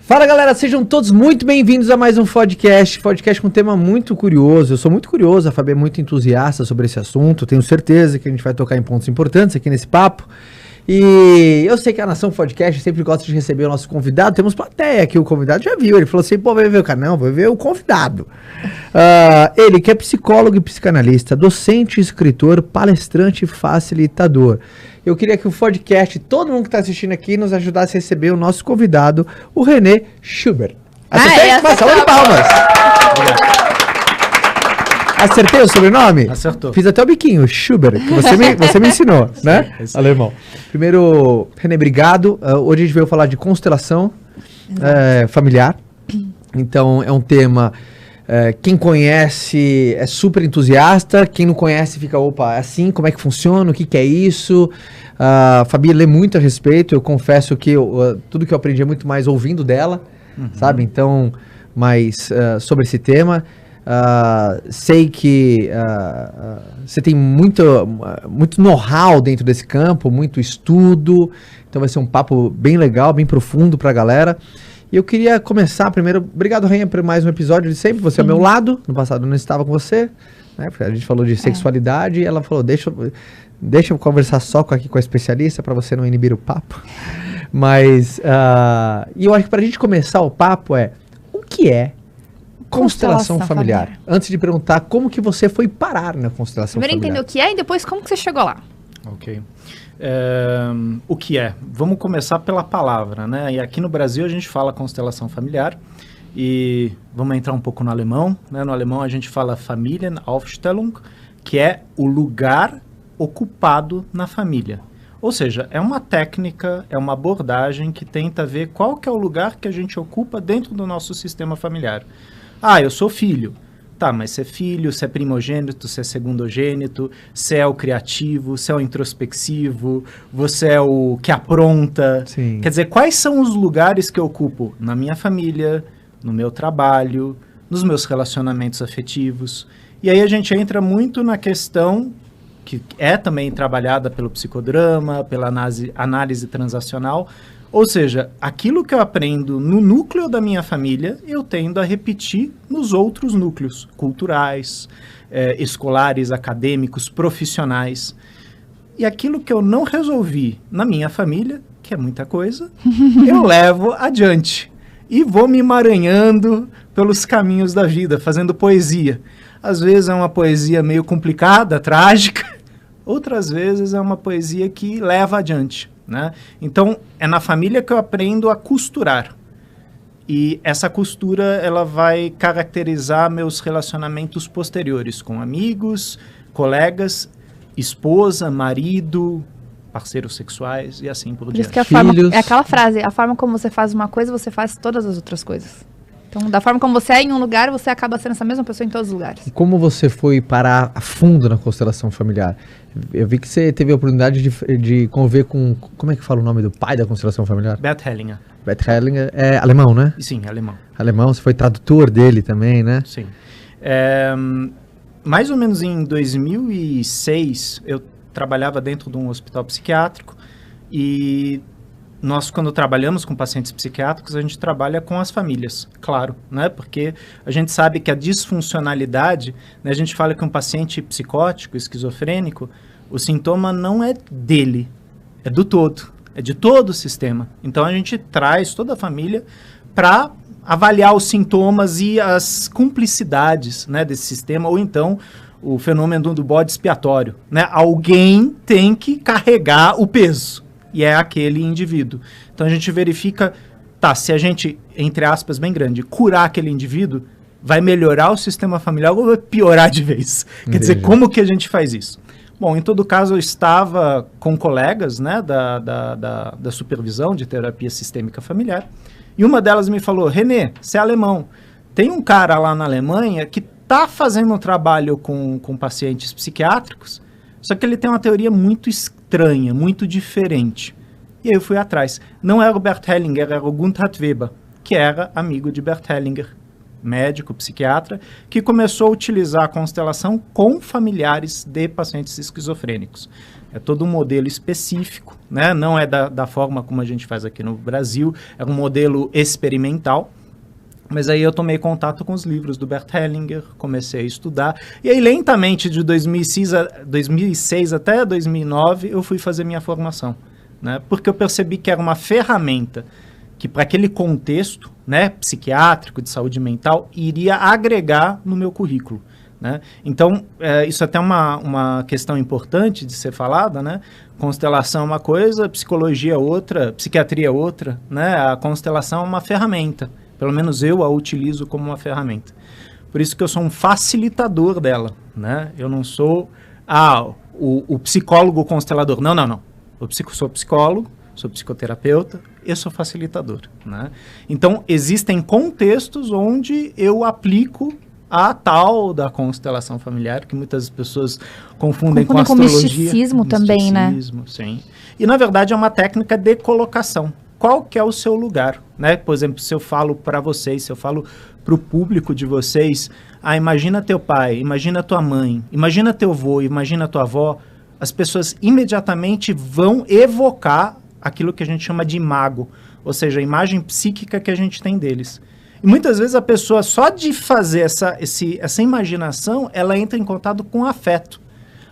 Fala galera, sejam todos muito bem-vindos a mais um podcast com um tema muito curioso. Eu sou muito curioso, a Fabi é muito entusiasta sobre esse assunto, tenho certeza que a gente vai tocar em pontos importantes aqui nesse papo. E eu sei que a Nação Podcast sempre gosta de receber o nosso convidado, temos plateia aqui, o convidado já viu, ele falou assim, pô, vai ver o canal, vai ver o convidado. Ele que é psicólogo e psicanalista, docente, escritor, palestrante e facilitador. Eu queria que o podcast, todo mundo que está assistindo aqui, nos ajudasse a receber o nosso convidado, o René Schubert. Acertei? Uma salva de palmas. Acertei o sobrenome? Acertou. Fiz até o biquinho, Schubert, que você me ensinou, né? Sim. Alemão. Primeiro, René, obrigado. Hoje a gente veio falar de constelação familiar. Então, é um tema... quem conhece é super entusiasta, quem não conhece fica, opa, é assim, como é que funciona, o que que é isso? A Fabi lê muito a respeito, eu confesso que tudo que eu aprendi é muito mais ouvindo dela, sabe? Então, mais sobre esse tema. Sei que você tem muito know-how dentro desse campo, muito estudo, então vai ser um papo bem legal, bem profundo pra galera. E eu queria começar primeiro, obrigado Rainha por mais um episódio de sempre, você ao meu lado, no passado eu não estava com você, né? A gente falou de sexualidade e ela falou, deixa eu conversar só aqui com a especialista para você não inibir o papo. Mas, e eu acho que pra gente começar o papo o que é constelação familiar? Antes de perguntar como que você foi parar na constelação primeiro familiar. Primeiro entender o que é e depois como que você chegou lá. Ok. O que é? Vamos começar pela palavra, né? E aqui no Brasil a gente fala constelação familiar e vamos entrar um pouco no alemão, né? No alemão a gente fala Familienaufstellung, que é o lugar ocupado na família. Ou seja, é uma técnica, é uma abordagem que tenta ver qual que é o lugar que a gente ocupa dentro do nosso sistema familiar. Eu sou filho. Tá, mas você é filho, você é primogênito, você é segundogênito, você é o criativo, você é o introspectivo, você é o que apronta. Sim. Quer dizer, quais são os lugares que eu ocupo na minha família, no meu trabalho, nos meus relacionamentos afetivos? E aí a gente entra muito na questão que é também trabalhada pelo psicodrama, pela análise transacional. Ou seja, aquilo que eu aprendo no núcleo da minha família, eu tendo a repetir nos outros núcleos culturais, escolares, acadêmicos, profissionais. E aquilo que eu não resolvi na minha família, que é muita coisa, eu levo adiante. E vou me emaranhando pelos caminhos da vida, fazendo poesia. Às vezes é uma poesia meio complicada, trágica. Outras vezes é uma poesia que leva adiante. Né? Então, é na família que eu aprendo a costurar. E essa costura, ela vai caracterizar meus relacionamentos posteriores com amigos, colegas, esposa, marido, parceiros sexuais e assim por diante. Isso que é aquela frase, a forma como você faz uma coisa, você faz todas as outras coisas. Então, da forma como você é em um lugar, você acaba sendo essa mesma pessoa em todos os lugares. E como você foi parar a fundo na constelação familiar? Eu vi que você teve a oportunidade de conviver com... Como é que fala o nome do pai da constelação familiar? Bert Hellinger. Bert Hellinger é alemão, né? Sim, alemão. Alemão, você foi tradutor dele também, né? Sim. Mais ou menos em 2006, eu trabalhava dentro de um hospital psiquiátrico e... Nós, quando trabalhamos com pacientes psiquiátricos, a gente trabalha com as famílias, claro, né? Porque a gente sabe que a disfuncionalidade, né? A gente fala que um paciente psicótico, esquizofrênico, o sintoma não é dele, é do todo, é de todo o sistema. Então, a gente traz toda a família para avaliar os sintomas e as cumplicidades, né, desse sistema, ou então o fenômeno do bode expiatório, né? Alguém tem que carregar o peso. E é aquele indivíduo. Então a gente verifica, se a gente, entre aspas, bem grande, curar aquele indivíduo, vai melhorar o sistema familiar ou vai piorar de vez? Quer dizer, como que a gente faz isso? Bom, em todo caso, eu estava com colegas, né, da supervisão de terapia sistêmica familiar, e uma delas me falou, René, você é alemão, tem um cara lá na Alemanha que está fazendo um trabalho com pacientes psiquiátricos, só que ele tem uma teoria muito estranha, muito diferente. E aí eu fui atrás. Não era o Bert Hellinger, era o Gunther Weber, que era amigo de Bert Hellinger. médico, psiquiatra, que começou a utilizar a constelação com familiares de pacientes esquizofrênicos. É todo um modelo específico, né? Não é da forma como a gente faz aqui no Brasil, é um modelo experimental. Mas aí eu tomei contato com os livros do Bert Hellinger, comecei a estudar. E aí, lentamente, de 2006 até 2009, eu fui fazer minha formação, né? Porque eu percebi que era uma ferramenta que, para aquele contexto, né, psiquiátrico, de saúde mental, iria agregar no meu currículo, né? Então, isso é até uma questão importante de ser falada, né? Constelação é uma coisa, psicologia é outra, psiquiatria é outra, né? A constelação é uma ferramenta. Pelo menos eu a utilizo como uma ferramenta. Por isso que eu sou um facilitador dela, né? Eu não sou o psicólogo constelador. Não. Eu sou psicólogo, sou psicoterapeuta, eu sou facilitador, né? Então, existem contextos onde eu aplico a tal da constelação familiar, que muitas pessoas confundem com astrologia. Misticismo também, né? Sim. E, na verdade, é uma técnica de colocação. Qual que é o seu lugar, né? Por exemplo, se eu falo para vocês, se eu falo para o público de vocês, imagina teu pai, imagina tua mãe, imagina teu avô, imagina tua avó, as pessoas imediatamente vão evocar aquilo que a gente chama de imago, ou seja, a imagem psíquica que a gente tem deles. E muitas vezes a pessoa, só de fazer essa imaginação, ela entra em contato com afeto,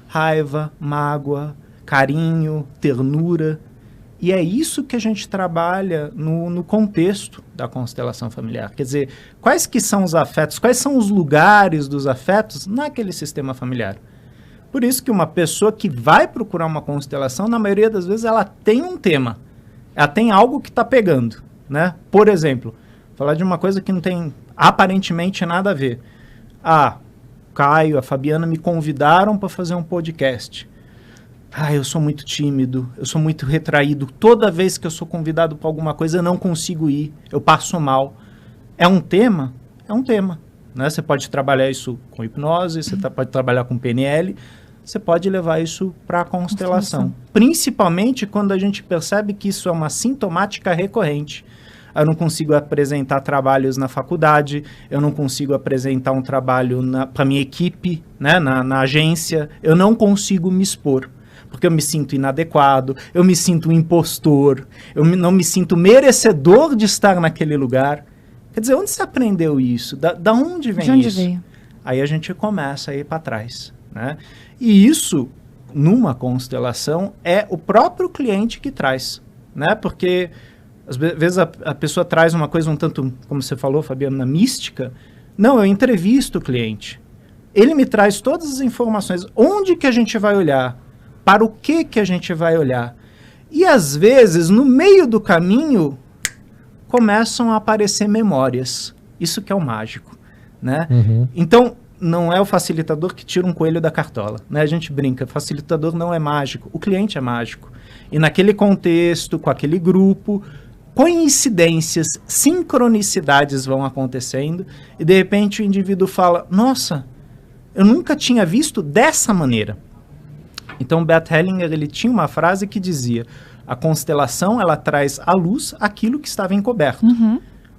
raiva, mágoa, carinho, ternura. E é isso que a gente trabalha no contexto da constelação familiar. Quer dizer, quais que são os afetos, quais são os lugares dos afetos naquele sistema familiar. Por isso que uma pessoa que vai procurar uma constelação, na maioria das vezes, ela tem um tema. Ela tem algo que está pegando, né? Por exemplo, falar de uma coisa que não tem aparentemente nada a ver. O Caio, a Fabiana me convidaram para fazer um podcast. Eu sou muito tímido, eu sou muito retraído. Toda vez que eu sou convidado para alguma coisa, eu não consigo ir, eu passo mal. É um tema? É um tema, né? Você pode trabalhar isso com hipnose, você pode trabalhar com PNL, você pode levar isso para a constelação. Principalmente quando a gente percebe que isso é uma sintomática recorrente. Eu não consigo apresentar trabalhos na faculdade, eu não consigo apresentar um trabalho para minha equipe, né, na agência, eu não consigo me expor. Porque eu me sinto inadequado, eu me sinto um impostor, não me sinto merecedor de estar naquele lugar. Quer dizer, onde você aprendeu isso? Da onde vem isso? De onde veio? Aí a gente começa a ir para trás, né? E isso, numa constelação, é o próprio cliente que traz, né? Porque, às vezes, a pessoa traz uma coisa um tanto, como você falou, Fabiana, mística. Não, eu entrevisto o cliente. Ele me traz todas as informações. Onde que a gente vai olhar? Para o que a gente vai olhar? E, às vezes, no meio do caminho, começam a aparecer memórias. Isso que é o mágico, né? Então, não é o facilitador que tira um coelho da cartola, né? A gente brinca, facilitador não é mágico, o cliente é mágico. E naquele contexto, com aquele grupo, coincidências, sincronicidades vão acontecendo e, de repente, o indivíduo fala, nossa, eu nunca tinha visto dessa maneira. Então, Bert Hellinger, ele tinha uma frase que dizia, a constelação, ela traz à luz aquilo que estava encoberto.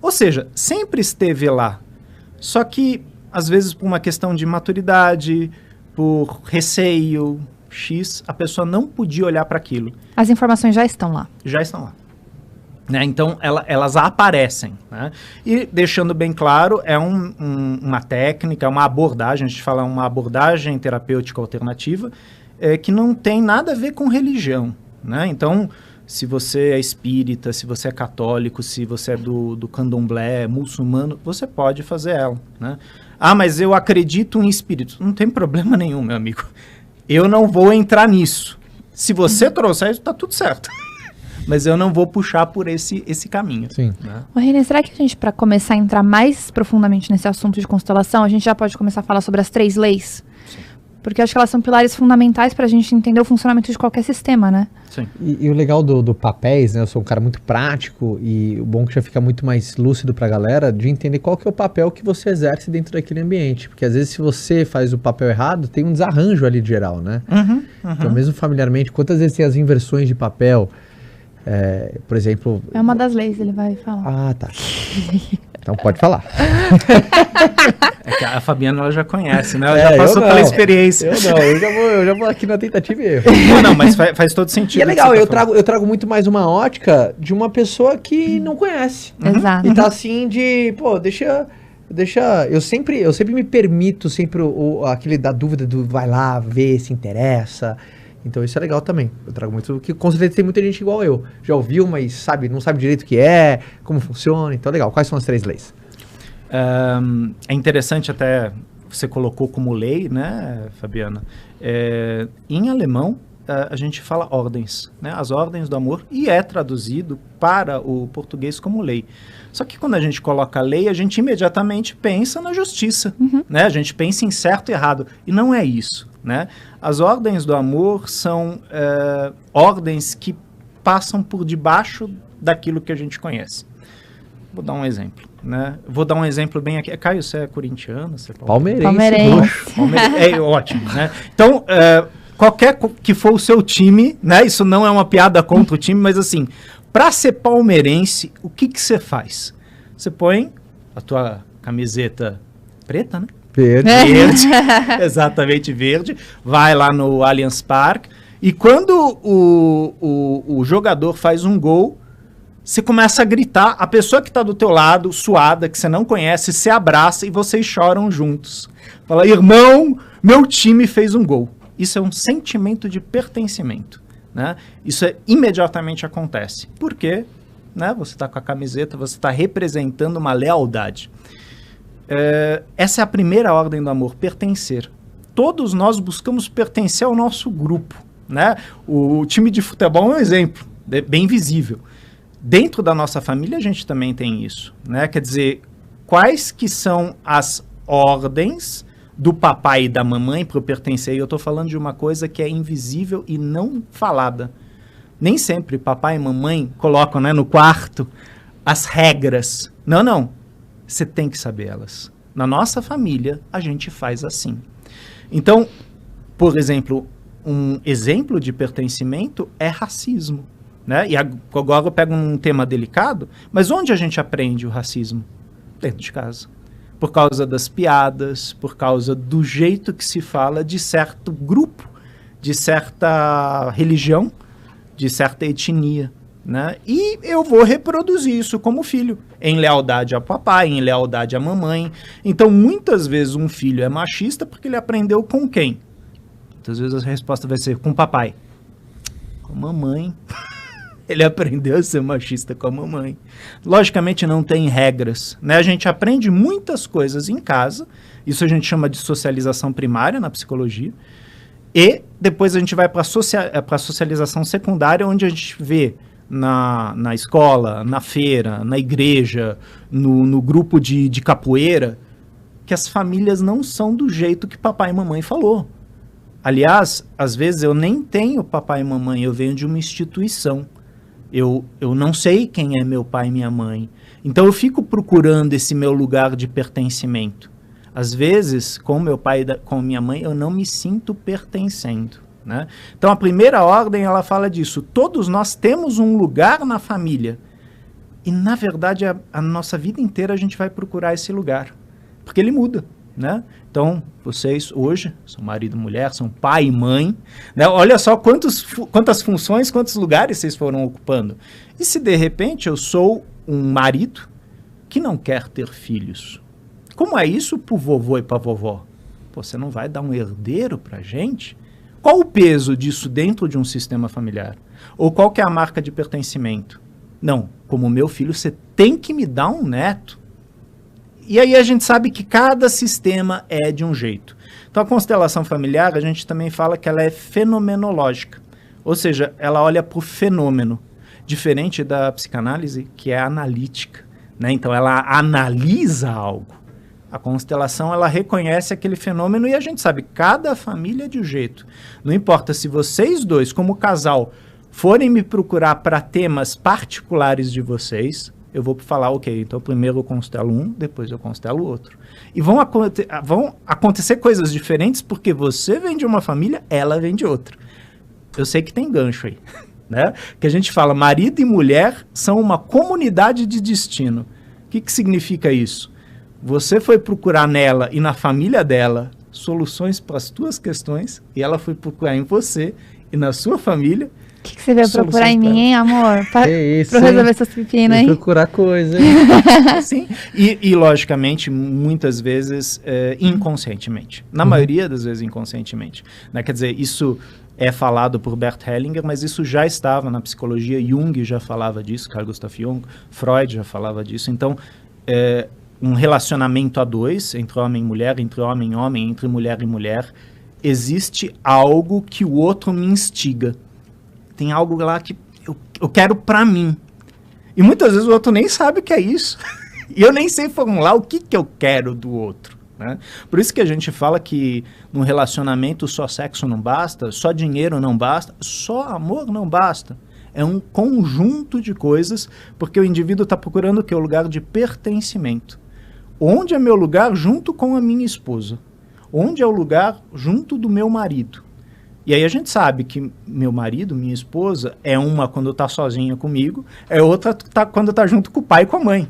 Ou seja, sempre esteve lá. Só que, às vezes, por uma questão de maturidade, por receio, a pessoa não podia olhar para aquilo. As informações já estão lá. Já estão lá. Né? Então, elas aparecem. Né? E, deixando bem claro, é uma técnica, uma abordagem, a gente fala uma abordagem terapêutica alternativa, que não tem nada a ver com religião. Né? Então, se você é espírita, se você é católico, se você é do candomblé, muçulmano, você pode fazer ela. Né? Mas eu acredito em espírito. Não tem problema nenhum, meu amigo. Eu não vou entrar nisso. Se você trouxer isso, está tudo certo. Mas eu não vou puxar por esse caminho. Sim. Né? René, será que a gente, para começar a entrar mais profundamente nesse assunto de constelação, a gente já pode começar a falar sobre as 3 leis? Sim. Porque eu acho que elas são pilares fundamentais para a gente entender o funcionamento de qualquer sistema, né? Sim. E o legal do papéis, né? Eu sou um cara muito prático e o bom que já fica muito mais lúcido para a galera de entender qual que é o papel que você exerce dentro daquele ambiente. Porque às vezes se você faz o papel errado, tem um desarranjo ali de geral, né? Então mesmo familiarmente, quantas vezes tem as inversões de papel? Por exemplo... É uma das leis, ele vai falar. Tá. Então pode falar. É que a Fabiana ela já conhece, né? Ela já passou pela experiência. Eu já vou aqui na tentativa e erro. Não, mas faz todo sentido. E é legal, eu trago muito mais uma ótica de uma pessoa que não conhece. Exato. E tá assim de, pô, deixa. Eu sempre me permito aquele da dúvida do vai lá, ver, se interessa. Então isso é legal também. Eu trago muito, que com certeza tem muita gente igual eu. Já ouviu, mas não sabe direito o que é, como funciona. Então legal. Quais são as 3 leis? É interessante até, você colocou como lei, né, Fabiana? Em alemão, a gente fala ordens, né? As ordens do amor, e é traduzido para o português como lei. Só que quando a gente coloca lei, a gente imediatamente pensa na justiça, né? A gente pensa em certo e errado, e não é isso, né? As ordens do amor são ordens que passam por debaixo daquilo que a gente conhece. Vou dar um exemplo, né? Vou dar um exemplo bem aqui. Caio, você é corintiano? Você é palmeirense. É ótimo, né? Então, qualquer que for o seu time, né? Isso não é uma piada contra o time, mas assim, para ser palmeirense, o que você faz? Você põe a tua camiseta preta, né? Verde. Exatamente, verde. Vai lá no Allianz Parque. E quando o jogador faz um gol, você começa a gritar. A pessoa que está do teu lado, suada, que você não conhece, se abraça e vocês choram juntos. Fala, irmão, meu time fez um gol. Isso é um sentimento de pertencimento, né? Isso imediatamente acontece. Por quê? Né? Você está com a camiseta, você está representando uma lealdade. Essa é a primeira ordem do amor, pertencer. Todos nós buscamos pertencer ao nosso grupo, né? O time de futebol é um exemplo, bem visível. Dentro da nossa família a gente também tem isso, né? Quer dizer, quais que são as ordens do papai e da mamãe para eu pertencer? E eu estou falando de uma coisa que é invisível e não falada. Nem sempre papai e mamãe colocam, né, no quarto as regras. Não. Você tem que saber elas. Na nossa família, a gente faz assim. Então, por exemplo, um exemplo de pertencimento é racismo, né? E agora eu pego um tema delicado, mas onde a gente aprende o racismo? Dentro de casa. Por causa das piadas, por causa do jeito que se fala de certo grupo, de certa religião, de certa etnia, né? E eu vou reproduzir isso como filho, em lealdade ao papai, em lealdade à mamãe. Então, muitas vezes um filho é machista porque ele aprendeu com quem? Muitas vezes a resposta vai ser com o papai. Com a mamãe. Ele aprendeu a ser machista com a mamãe. Logicamente não tem regras, né? A gente aprende muitas coisas em casa, isso a gente chama de socialização primária na psicologia, e depois a gente vai para a socialização secundária, onde a gente vê na escola, na feira, na igreja, no grupo de capoeira, que as famílias não são do jeito que papai e mamãe falou. Aliás, às vezes eu nem tenho papai e mamãe, eu venho de uma instituição. Eu não sei quem é meu pai e minha mãe. Então eu fico procurando esse meu lugar de pertencimento. Às vezes, com meu pai e com minha mãe, eu não me sinto pertencendo, né? Então a primeira ordem, ela fala disso. Todos nós temos um lugar na família. E na verdade, a nossa vida inteira a gente vai procurar esse lugar. Porque ele muda, né? Então, vocês hoje são marido e mulher, são pai e mãe, né? Olha só quantas funções, quantos lugares vocês foram ocupando. E se de repente eu sou um marido que não quer ter filhos, como é isso pro vovô e pra vovó? Pô, você não vai dar um herdeiro pra gente? Qual o peso disso dentro de um sistema familiar? Ou qual que é a marca de pertencimento? Não, como meu filho, você tem que me dar um neto. E aí a gente sabe que cada sistema é de um jeito. Então a constelação familiar, a gente também fala que ela é fenomenológica. Ou seja, ela olha para o fenômeno. Diferente da psicanálise, que é analítica, né? Então ela analisa algo. A constelação, ela reconhece aquele fenômeno e a gente sabe, cada família é de um jeito. Não importa se vocês dois, como casal, forem me procurar para temas particulares de vocês, eu vou falar, ok, então primeiro eu constelo um, depois eu constelo o outro. E vão acontecer coisas diferentes porque você vem de uma família, ela vem de outra. Eu sei que tem gancho aí, né? Que a gente fala, marido e mulher são uma comunidade de destino. O que significa isso? Você foi procurar nela e na família dela soluções para as tuas questões, e ela foi procurar em você e na sua família. O que você veio procurar em mim, hein, amor? Pra isso, resolver essas pepinas, hein? Procurar coisa, hein? Sim. E, logicamente, muitas vezes inconscientemente. Na maioria das vezes inconscientemente. Né? Quer dizer, isso é falado por Bert Hellinger, mas isso já estava na psicologia. Jung já falava disso, Carl Gustav Jung, Freud já falava disso. Então, um relacionamento a dois, entre homem e mulher, entre homem e homem, entre mulher e mulher, existe algo que o outro me instiga. Tem algo lá que eu quero pra mim. E muitas vezes o outro nem sabe o que é isso. E eu nem sei formular o que eu quero do outro. Né? Por isso que a gente fala que num relacionamento só sexo não basta, só dinheiro não basta, só amor não basta. É um conjunto de coisas, porque o indivíduo está procurando o quê? O lugar de pertencimento. Onde é meu lugar junto com a minha esposa? Onde é o lugar junto do meu marido? E aí a gente sabe que meu marido, minha esposa, é uma quando está sozinha comigo, é outra quando está junto com o pai e com a mãe.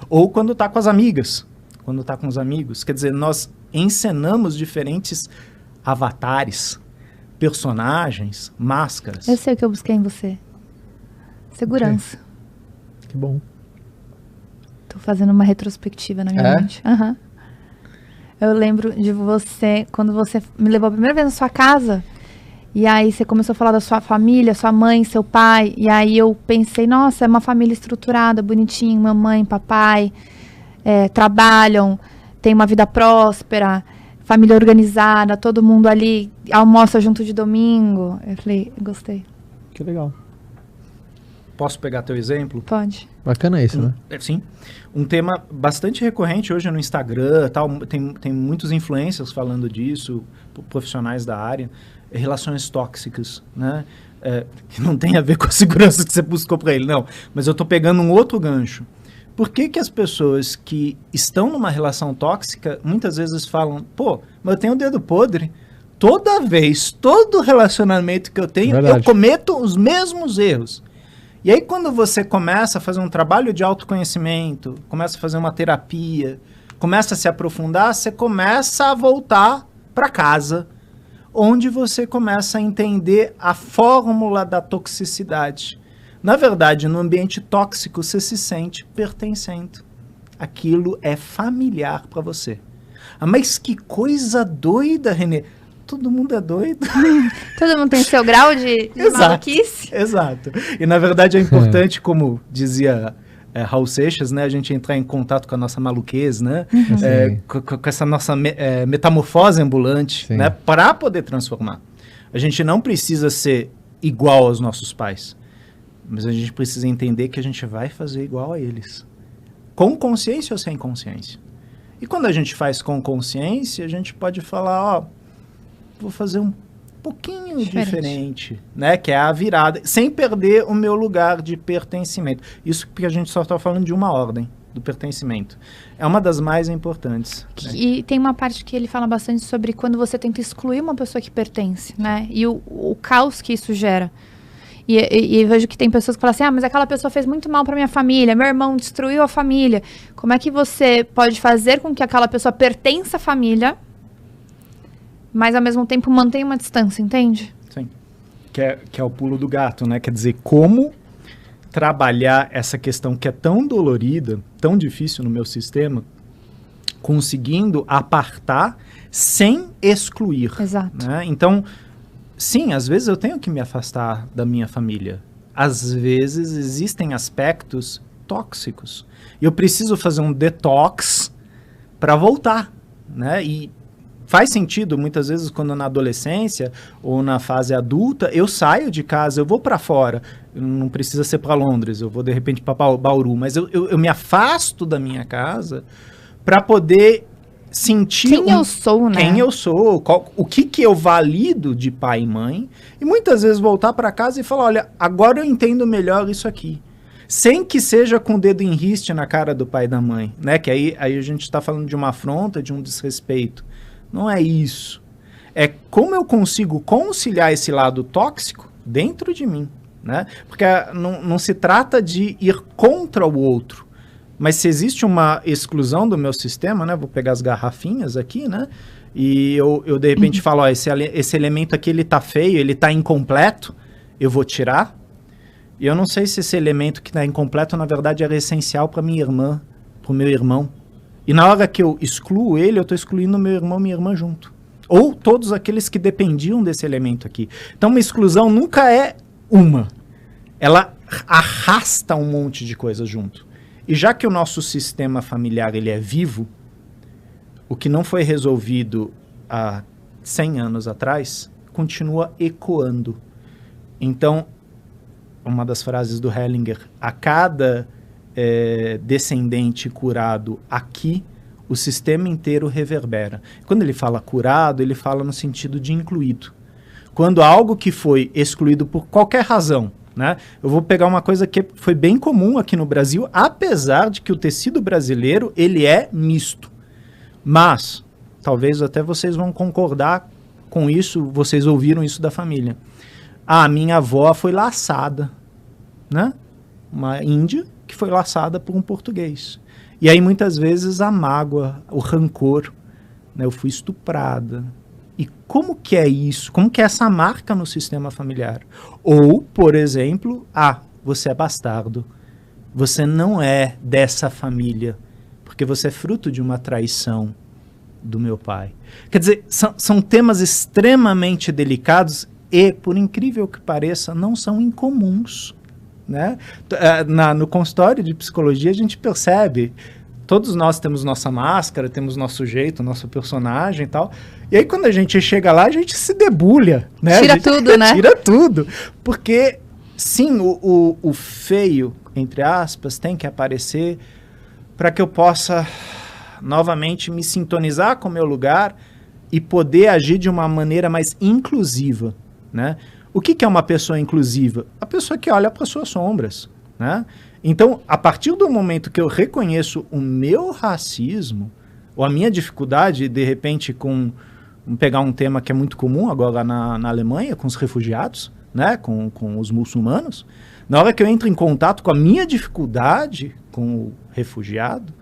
Ou quando está com as amigas, quando está com os amigos. Quer dizer, nós encenamos diferentes avatares, personagens, máscaras. Eu sei o que eu busquei em você. Segurança. Que bom. Tô fazendo uma retrospectiva na minha mente. Uhum. Eu lembro de você, quando você me levou a primeira vez na sua casa, e aí você começou a falar da sua família, sua mãe, seu pai, e aí eu pensei, nossa, é uma família estruturada, bonitinha, mamãe, papai, trabalham, tem uma vida próspera, família organizada, todo mundo ali almoça junto de domingo. Eu falei, gostei. Que legal. Posso pegar teu exemplo? Pode. Bacana isso, né? Sim. Um tema bastante recorrente hoje no Instagram, tal, tem muitos influencers falando disso, profissionais da área, relações tóxicas, né? Que não tem a ver com a segurança que você buscou para ele, não. Mas eu estou pegando um outro gancho. Por que as pessoas que estão numa relação tóxica, muitas vezes falam, pô, mas eu tenho o dedo podre. Toda vez, todo relacionamento que eu tenho, eu cometo os mesmos erros. E aí quando você começa a fazer um trabalho de autoconhecimento, começa a fazer uma terapia, começa a se aprofundar, você começa a voltar para casa, onde você começa a entender a fórmula da toxicidade. Na verdade, no ambiente tóxico, você se sente pertencendo. Aquilo é familiar para você. Ah, mas que coisa doida, Renê. Todo mundo é doido. Todo mundo tem seu grau de maluquice. Exato. E, na verdade, é importante, como dizia Raul Seixas, né, a gente entrar em contato com a nossa maluquez, né, com essa nossa metamorfose ambulante, né, para poder transformar. A gente não precisa ser igual aos nossos pais, mas a gente precisa entender que a gente vai fazer igual a eles. Com consciência ou sem consciência. E quando a gente faz com consciência, a gente pode falar, vou fazer um pouquinho diferente, né? Que é a virada, sem perder o meu lugar de pertencimento. Isso porque a gente só está falando de uma ordem do pertencimento. É uma das mais importantes. E tem uma parte que ele fala bastante sobre quando você tenta excluir uma pessoa que pertence, né? E o caos que isso gera. E eu vejo que tem pessoas que falam assim, mas aquela pessoa fez muito mal para minha família, meu irmão destruiu a família. Como é que você pode fazer com que aquela pessoa pertença à família, mas ao mesmo tempo mantém uma distância, entende? Sim. Que é o pulo do gato, né? Quer dizer, como trabalhar essa questão que é tão dolorida, tão difícil no meu sistema, conseguindo apartar sem excluir. Exato. Né? Então, sim, às vezes eu tenho que me afastar da minha família. Às vezes existem aspectos tóxicos. E eu preciso fazer um detox para voltar, né? E faz sentido, muitas vezes, quando na adolescência ou na fase adulta, eu saio de casa, eu vou para fora. Não precisa ser para Londres, eu vou, de repente, para Bauru. Mas eu me afasto da minha casa para poder sentir... Quem eu sou, né? Quem eu sou, o que eu valido de pai e mãe. E muitas vezes voltar para casa e falar, olha, agora eu entendo melhor isso aqui. Sem que seja com o dedo em riste na cara do pai e da mãe, né? Que aí a gente está falando de uma afronta, de um desrespeito. Não é isso. É como eu consigo conciliar esse lado tóxico dentro de mim, né? Porque não se trata de ir contra o outro, Mas se existe uma exclusão do meu sistema, né? Vou pegar as garrafinhas aqui, né? E eu de repente falo, ó, esse elemento aqui, ele tá feio, ele tá incompleto, eu vou tirar. E eu não sei se esse elemento que tá incompleto, na verdade, era essencial para minha irmã, para o meu irmão. E na hora que eu excluo ele, eu tô excluindo meu irmão e minha irmã junto. Ou todos aqueles que dependiam desse elemento aqui. Então, uma exclusão nunca é uma. Ela arrasta um monte de coisas junto. E já que o nosso sistema familiar ele é vivo, o que não foi resolvido há 100 anos atrás, continua ecoando. Então, uma das frases do Hellinger, a cada descendente curado aqui, o sistema inteiro reverbera. Quando ele fala curado, ele fala no sentido de incluído. Quando algo que foi excluído por qualquer razão, né? Eu vou pegar uma coisa que foi bem comum aqui no Brasil, apesar de que o tecido brasileiro ele é misto. Mas, talvez até vocês vão concordar com isso, vocês ouviram isso da família. A minha avó foi laçada, né? Uma índia que foi laçada por um português. E aí muitas vezes a mágoa, o rancor, né? Eu fui estuprada. E como que é isso? Como que é essa marca no sistema familiar? Ou, por exemplo, você é bastardo. Você não é dessa família, porque você é fruto de uma traição do meu pai. Quer dizer, são temas extremamente delicados e, por incrível que pareça, não são incomuns, né? No consultório de psicologia a gente percebe, todos nós temos nossa máscara, temos nosso jeito, nosso personagem e tal, e aí quando a gente chega lá, a gente se debulha, né? Tira tudo, né? Tira tudo, porque sim, o feio, entre aspas, tem que aparecer para que eu possa novamente me sintonizar com o meu lugar e poder agir de uma maneira mais inclusiva, né? O que é uma pessoa inclusiva? A pessoa que olha para suas sombras, né? Então, a partir do momento que eu reconheço o meu racismo, ou a minha dificuldade, de repente, vamos pegar um tema que é muito comum agora na Alemanha, com os refugiados, né? Com os muçulmanos, na hora que eu entro em contato com a minha dificuldade com o refugiado,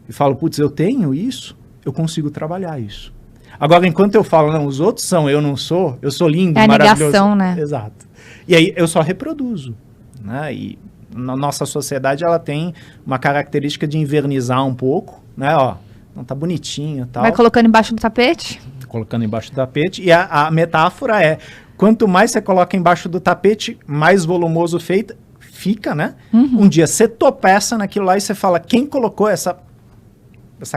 e falo, putz, eu tenho isso, eu consigo trabalhar isso. Agora, enquanto eu falo, não, os outros são, eu não sou, eu sou lindo, maravilhoso. É a negação, né? Exato. E aí eu só reproduzo, né? E na nossa sociedade ela tem uma característica de invernizar um pouco, né? Ó, não tá bonitinho e tal. Vai colocando embaixo do tapete? Colocando embaixo do tapete. E a metáfora é, quanto mais você coloca embaixo do tapete, mais volumoso fica, né? Um dia você tropeça naquilo lá e você fala, quem colocou essa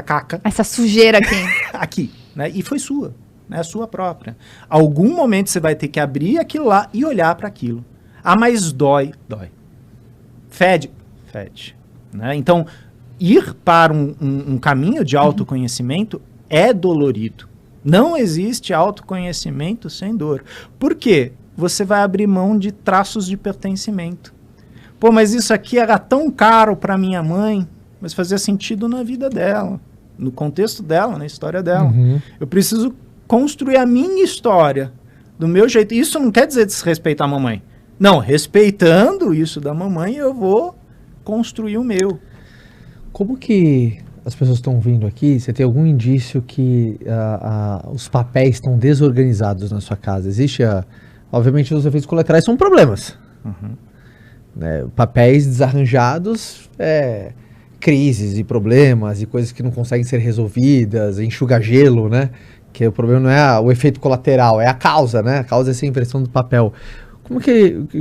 caca? Essa sujeira aqui. Aqui, né? E foi sua, né? Sua própria. Algum momento você vai ter que abrir aquilo lá e olhar para aquilo. Mas dói. Fede, né? Então, ir para um caminho de autoconhecimento é dolorido. Não existe autoconhecimento sem dor. Por quê? Você vai abrir mão de traços de pertencimento. Pô, mas isso aqui era tão caro para minha mãe, mas fazia sentido na vida dela, no contexto dela, na história dela. Eu preciso construir a minha história do meu jeito. Isso não quer dizer desrespeitar a mamãe. Não, respeitando isso da mamãe, eu vou construir o meu. Como que as pessoas estão vindo aqui? Você tem algum indício que os papéis estão desorganizados na sua casa? Obviamente, os efeitos colaterais são problemas. Né? Papéis desarranjados, crises e problemas e coisas que não conseguem ser resolvidas, enxuga gelo, né? Que o problema não é o efeito colateral, é a causa, né? A causa é essa impressão do papel.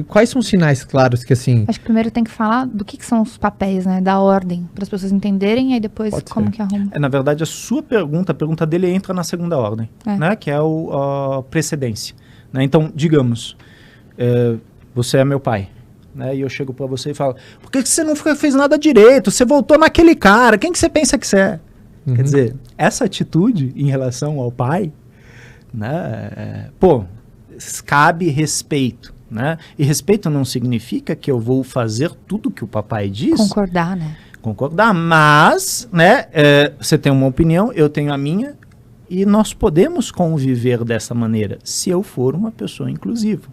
Quais são os sinais claros que assim... Acho que primeiro tem que falar do que são os papéis, né? Da ordem, para as pessoas entenderem, e aí depois como que arruma. Na verdade, a pergunta dele entra na segunda ordem, né? Que é a precedência. Né? Então, digamos, você é meu pai, né? E eu chego para você e falo, por que você não fez nada direito? Você voltou naquele cara, quem que você pensa que você é? Quer dizer, essa atitude em relação ao pai, né? Cabe respeito. Né? E respeito não significa que eu vou fazer tudo que o papai diz. Concordar, né? Concordar, mas, né, você tem uma opinião, eu tenho a minha, e nós podemos conviver dessa maneira, se eu for uma pessoa inclusiva.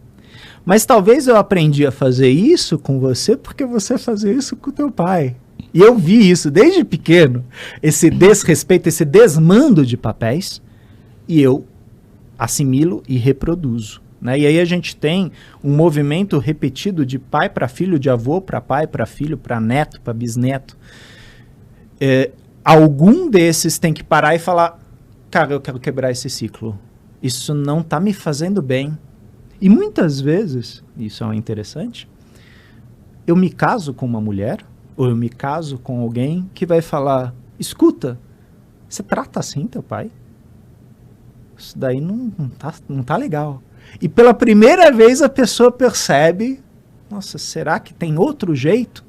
Mas talvez eu aprendi a fazer isso com você porque você fazia isso com o teu pai. E eu vi isso desde pequeno, esse desrespeito, esse desmando de papéis, e eu assimilo e reproduzo. Né? E aí a gente tem um movimento repetido de pai para filho, de avô para pai, para filho, para neto, para bisneto. Algum desses tem que parar e falar, cara, eu quero quebrar esse ciclo. Isso não está me fazendo bem. E muitas vezes, isso é interessante, eu me caso com uma mulher, ou eu me caso com alguém que vai falar, escuta, você trata assim teu pai? Isso daí não tá legal. E pela primeira vez a pessoa percebe, nossa, será que tem outro jeito?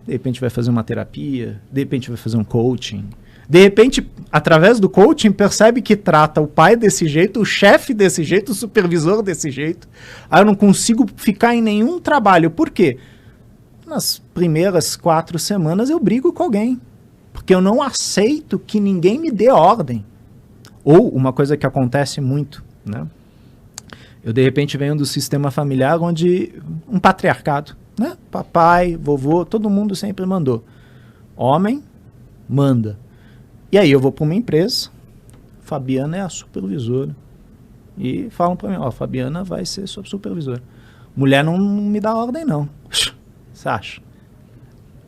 De repente vai fazer uma terapia, de repente vai fazer um coaching. De repente, através do coaching, percebe que trata o pai desse jeito, o chefe desse jeito, o supervisor desse jeito. Aí eu não consigo ficar em nenhum trabalho. Por quê? Nas primeiras 4 semanas eu brigo com alguém. Porque eu não aceito que ninguém me dê ordem. Ou uma coisa que acontece muito, né? Eu, de repente, venho do sistema familiar onde um patriarcado, né? Papai, vovô, todo mundo sempre mandou. Homem, manda. E aí eu vou para uma empresa, Fabiana é a supervisora. E falam para mim, ó, Fabiana vai ser sua supervisora. Mulher não me dá ordem, não. Você acha?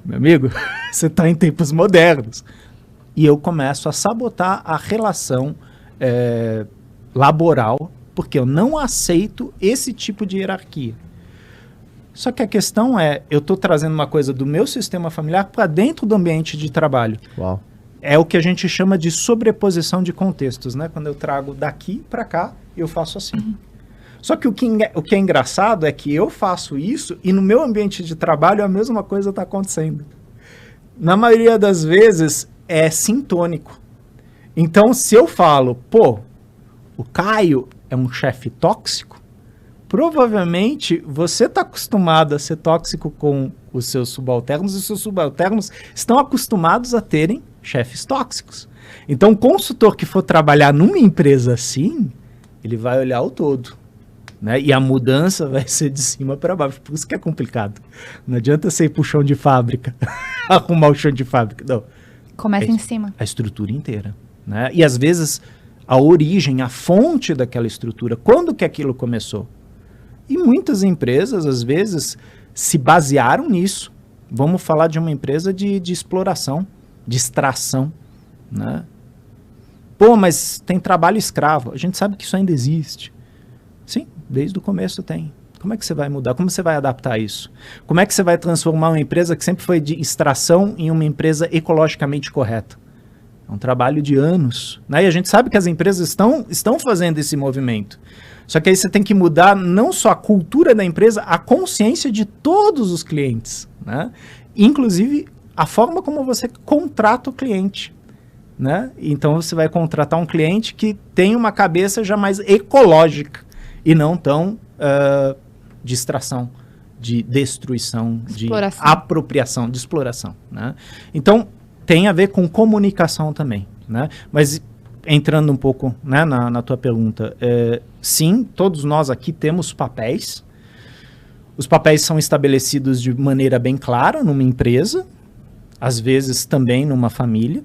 Meu amigo, você está em tempos modernos. E eu começo a sabotar a relação laboral, porque eu não aceito esse tipo de hierarquia. Só que a questão é, eu estou trazendo uma coisa do meu sistema familiar para dentro do ambiente de trabalho. Uau. É o que a gente chama de sobreposição de contextos, né? Quando eu trago daqui para cá, eu faço assim. Só que o que é engraçado é que eu faço isso e no meu ambiente de trabalho a mesma coisa está acontecendo. Na maioria das vezes é sintônico. Então, se eu falo, pô, o Caio é um chefe tóxico, provavelmente você está acostumado a ser tóxico com os seus subalternos e os seus subalternos estão acostumados a terem chefes tóxicos. Então, o consultor que for trabalhar numa empresa assim, ele vai olhar o todo, né? E a mudança vai ser de cima para baixo. Por isso que é complicado. Não adianta você ir pro chão de fábrica, arrumar o chão de fábrica. Não. Começa em cima. A estrutura inteira, né? E às vezes a origem, a fonte daquela estrutura, quando que aquilo começou? E muitas empresas, às vezes, se basearam nisso. Vamos falar de uma empresa de exploração, de extração, né? Pô, mas tem trabalho escravo. A gente sabe que isso ainda existe. Sim, desde o começo tem. Como é que você vai mudar? Como você vai adaptar isso? Como é que você vai transformar uma empresa que sempre foi de extração em uma empresa ecologicamente correta? É um trabalho de anos, né? E a gente sabe que as empresas estão fazendo esse movimento. Só que aí você tem que mudar não só a cultura da empresa, a consciência de todos os clientes, né? Inclusive a forma como você contrata o cliente, né? Então você vai contratar um cliente que tem uma cabeça já mais ecológica e não tão de extração, de destruição, de apropriação, de exploração, né? Então tem a ver com comunicação também, né? Mas entrando um pouco, né, na tua pergunta, sim, todos nós aqui temos papéis. Os papéis são estabelecidos de maneira bem clara numa empresa, às vezes também numa família,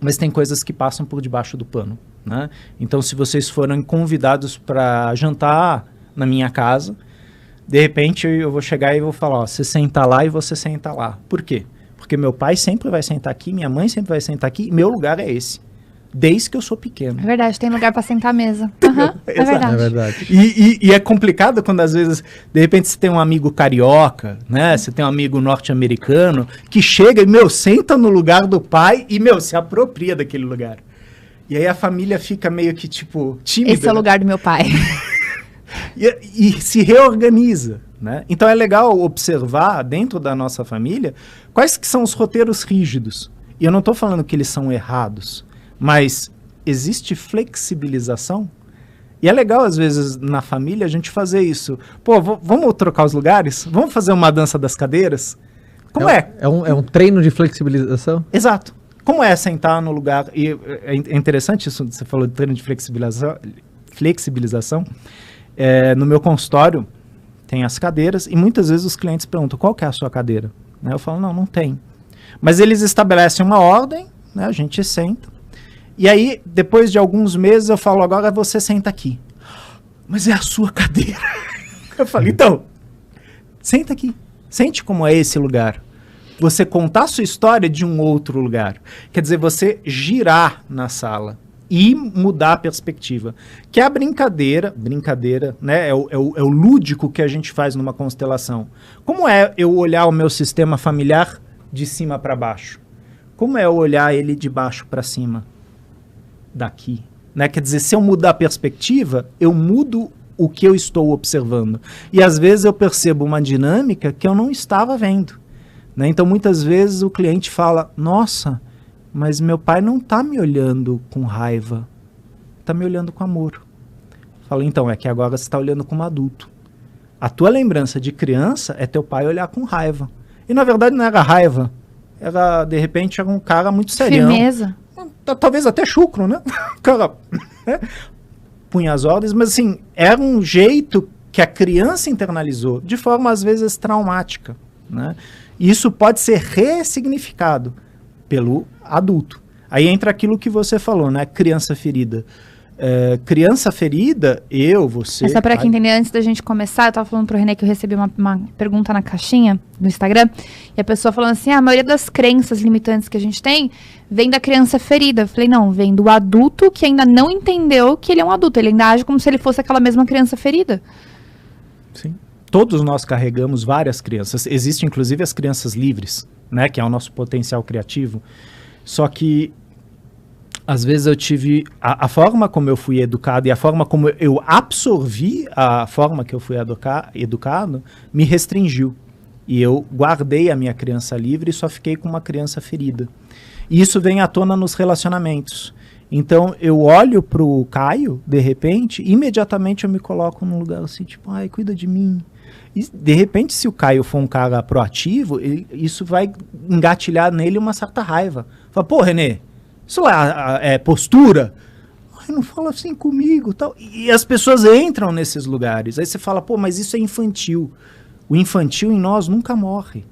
mas tem coisas que passam por debaixo do pano, né? Então, se vocês forem convidados para jantar na minha casa, de repente eu vou chegar e vou falar, ó, você senta lá e você senta lá. Por quê? Porque meu pai sempre vai sentar aqui, minha mãe sempre vai sentar aqui, e meu lugar é esse. Desde que eu sou pequeno. É verdade, tem lugar para sentar à mesa. Uhum, é verdade. É verdade. E é complicado quando, às vezes, de repente, você tem um amigo carioca, né? Você tem um amigo norte-americano que chega e, senta no lugar do pai e, se apropria daquele lugar. E aí a família fica meio que, tipo, tímida. Esse é o lugar do meu pai. e se reorganiza, né? Então é legal observar, dentro da nossa família, quais que são os roteiros rígidos. E eu não estou falando que eles são errados, mas existe flexibilização? E é legal, às vezes, na família, a gente fazer isso. Pô, vamos trocar os lugares? Vamos fazer uma dança das cadeiras? Como é? É um treino de flexibilização? Exato. Como é sentar no lugar? E é interessante isso, você falou de treino de flexibilização. No meu consultório, tem as cadeiras, e muitas vezes os clientes perguntam, qual que é a sua cadeira? Eu falo, não tem. Mas eles estabelecem uma ordem, né? A gente senta. E aí, depois de alguns meses, eu falo, agora você senta aqui. Mas é a sua cadeira. Eu falei, então, senta aqui. Sente como é esse lugar. Você contar a sua história de um outro lugar. Quer dizer, você girar na sala e mudar a perspectiva. Que é a brincadeira, né? É o lúdico que a gente faz numa constelação. Como é eu olhar o meu sistema familiar de cima para baixo? Como é eu olhar ele de baixo para cima? Daqui. Né? Quer dizer, se eu mudar a perspectiva, eu mudo o que eu estou observando. E às vezes eu percebo uma dinâmica que eu não estava vendo. Né? Então, muitas vezes o cliente fala, nossa, mas meu pai não está me olhando com raiva, está me olhando com amor. Falo, então, é que agora você está olhando como adulto. A tua lembrança de criança é teu pai olhar com raiva. E, na verdade, não era raiva. Era, de repente, era um cara muito serião. Firmeza. Talvez até chucro, né? O cara punha as ordens, mas, assim, era um jeito que a criança internalizou, de forma, às vezes, traumática, né? E isso pode ser ressignificado pelo adulto. Aí entra aquilo que você falou, né? Criança ferida. Criança ferida, você... Só para quem entender, antes da gente começar, eu tava falando pro René que eu recebi uma pergunta na caixinha do Instagram, e a pessoa falando assim, a maioria das crenças limitantes que a gente tem vem da criança ferida. Eu falei, não, vem do adulto que ainda não entendeu que ele é um adulto, ele ainda age como se ele fosse aquela mesma criança ferida. Sim. Todos nós carregamos várias crianças. Existem, inclusive, as crianças livres, né? Que é o nosso potencial criativo. Só que, às vezes, eu tive... A forma como eu fui educado e a forma como eu absorvi a forma que eu fui educado me restringiu. E eu guardei a minha criança livre e só fiquei com uma criança ferida. E isso vem à tona nos relacionamentos. Então, eu olho pro Caio, de repente, imediatamente eu me coloco num lugar assim, tipo, ai, cuida de mim. E, de repente, se o Caio for um cara proativo, isso vai engatilhar nele uma certa raiva. Fala, pô, Renê, isso lá é postura? Ai, não fala assim comigo, tal. E as pessoas entram nesses lugares. Aí você fala, pô, mas isso é infantil. O infantil em nós nunca morre.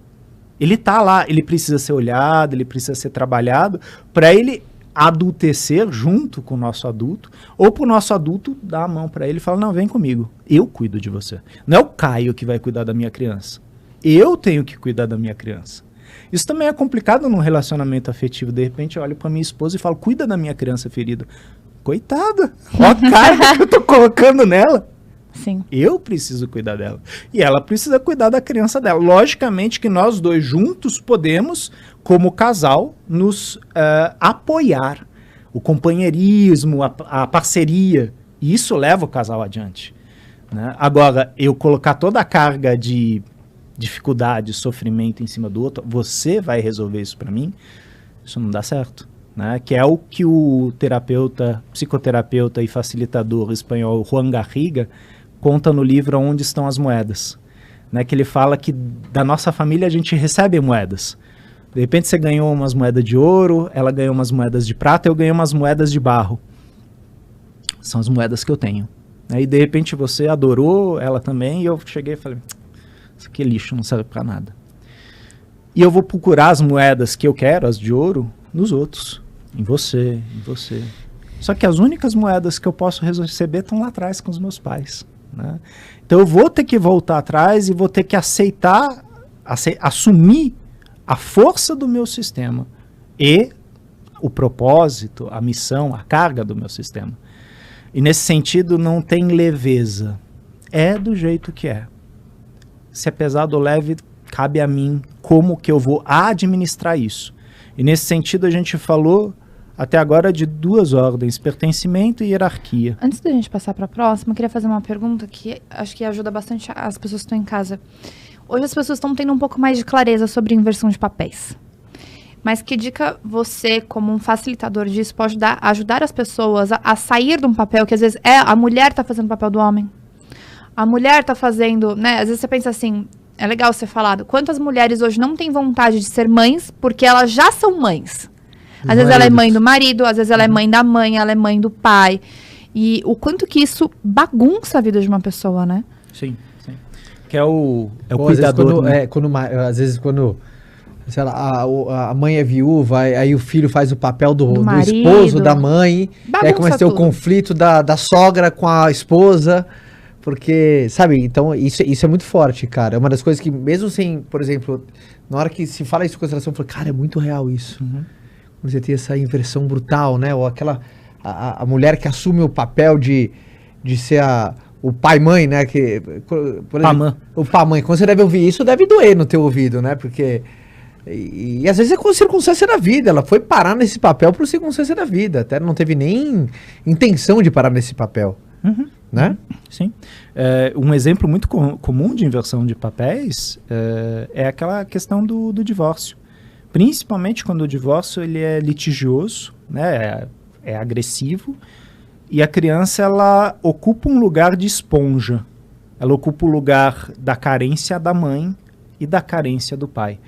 Ele tá lá, ele precisa ser olhado, ele precisa ser trabalhado, para ele adultecer junto com o nosso adulto, ou pro nosso adulto dar a mão para ele e falar, não, vem comigo, eu cuido de você. Não é o Caio que vai cuidar da minha criança. Eu tenho que cuidar da minha criança. Isso também é complicado num relacionamento afetivo. De repente eu olho pra minha esposa e falo, cuida da minha criança ferida. Coitada, ó a carga que eu tô colocando nela. Sim. Eu preciso cuidar dela. E ela precisa cuidar da criança dela. Logicamente que nós dois juntos podemos, como casal, nos apoiar. O companheirismo, a parceria. E isso leva o casal adiante. Né? Agora, eu colocar toda a carga de dificuldade, sofrimento em cima do outro, você vai resolver isso para mim, isso não dá certo. Né? Que é o que o psicoterapeuta e facilitador espanhol Juan Garriga conta no livro Onde Estão as Moedas, né? Que ele fala que da nossa família a gente recebe moedas. De repente você ganhou umas moedas de ouro, ela ganhou umas moedas de prata, eu ganhei umas moedas de barro. São as moedas que eu tenho. Aí de repente você adorou ela também, e eu cheguei e falei, isso aqui é lixo, não serve para nada. E eu vou procurar as moedas que eu quero, as de ouro, nos outros. Em você, em você. Só que as únicas moedas que eu posso receber estão lá atrás com os meus pais. Né? Então eu vou ter que voltar atrás e vou ter que aceitar, assumir a força do meu sistema e o propósito, a missão, a carga do meu sistema. E nesse sentido não tem leveza. É do jeito que é. Se é pesado ou leve, cabe a mim como que eu vou administrar isso. E nesse sentido a gente falou até agora de duas ordens, pertencimento e hierarquia. Antes da gente passar para a próxima, eu queria fazer uma pergunta que acho que ajuda bastante as pessoas que estão em casa. Hoje as pessoas estão tendo um pouco mais de clareza sobre inversão de papéis. Mas que dica você, como um facilitador disso, pode ajudar as pessoas a sair de um papel que às vezes a mulher está fazendo o papel do homem? A mulher está fazendo, né? Às vezes você pensa assim, é legal ser falado, quantas mulheres hoje não têm vontade de ser mães porque elas já são mães? Às vezes ela é mãe do marido, às vezes ela é mãe da mãe, ela é mãe do pai. E o quanto que isso bagunça a vida de uma pessoa, né? Sim, sim. Que é o cuidador. Às vezes quando sei lá, a mãe é viúva, aí o filho faz o papel do marido, esposo, da mãe, aí começa a ter o tudo. conflito da sogra com a esposa, porque, sabe, então isso é muito forte, cara. É uma das coisas que, mesmo sem, por exemplo, na hora que se fala isso em constelação, eu falo, cara, é muito real isso. Quando você tem essa inversão brutal, né? Ou aquela, a mulher que assume o papel de ser o pai-mãe, né? Que, por exemplo, o pai-mãe. Quando você deve ouvir isso, deve doer no teu ouvido, né? Porque... E às vezes é com circunstância da vida. Ela foi parar nesse papel por circunstância da vida. Até não teve nem intenção de parar nesse papel. Né? Sim. Um exemplo muito comum de inversão de papéis é aquela questão do divórcio. Principalmente quando o divórcio ele é litigioso, né? É agressivo. E a criança ela ocupa um lugar de esponja. Ela ocupa o lugar da carência da mãe e da carência do pai.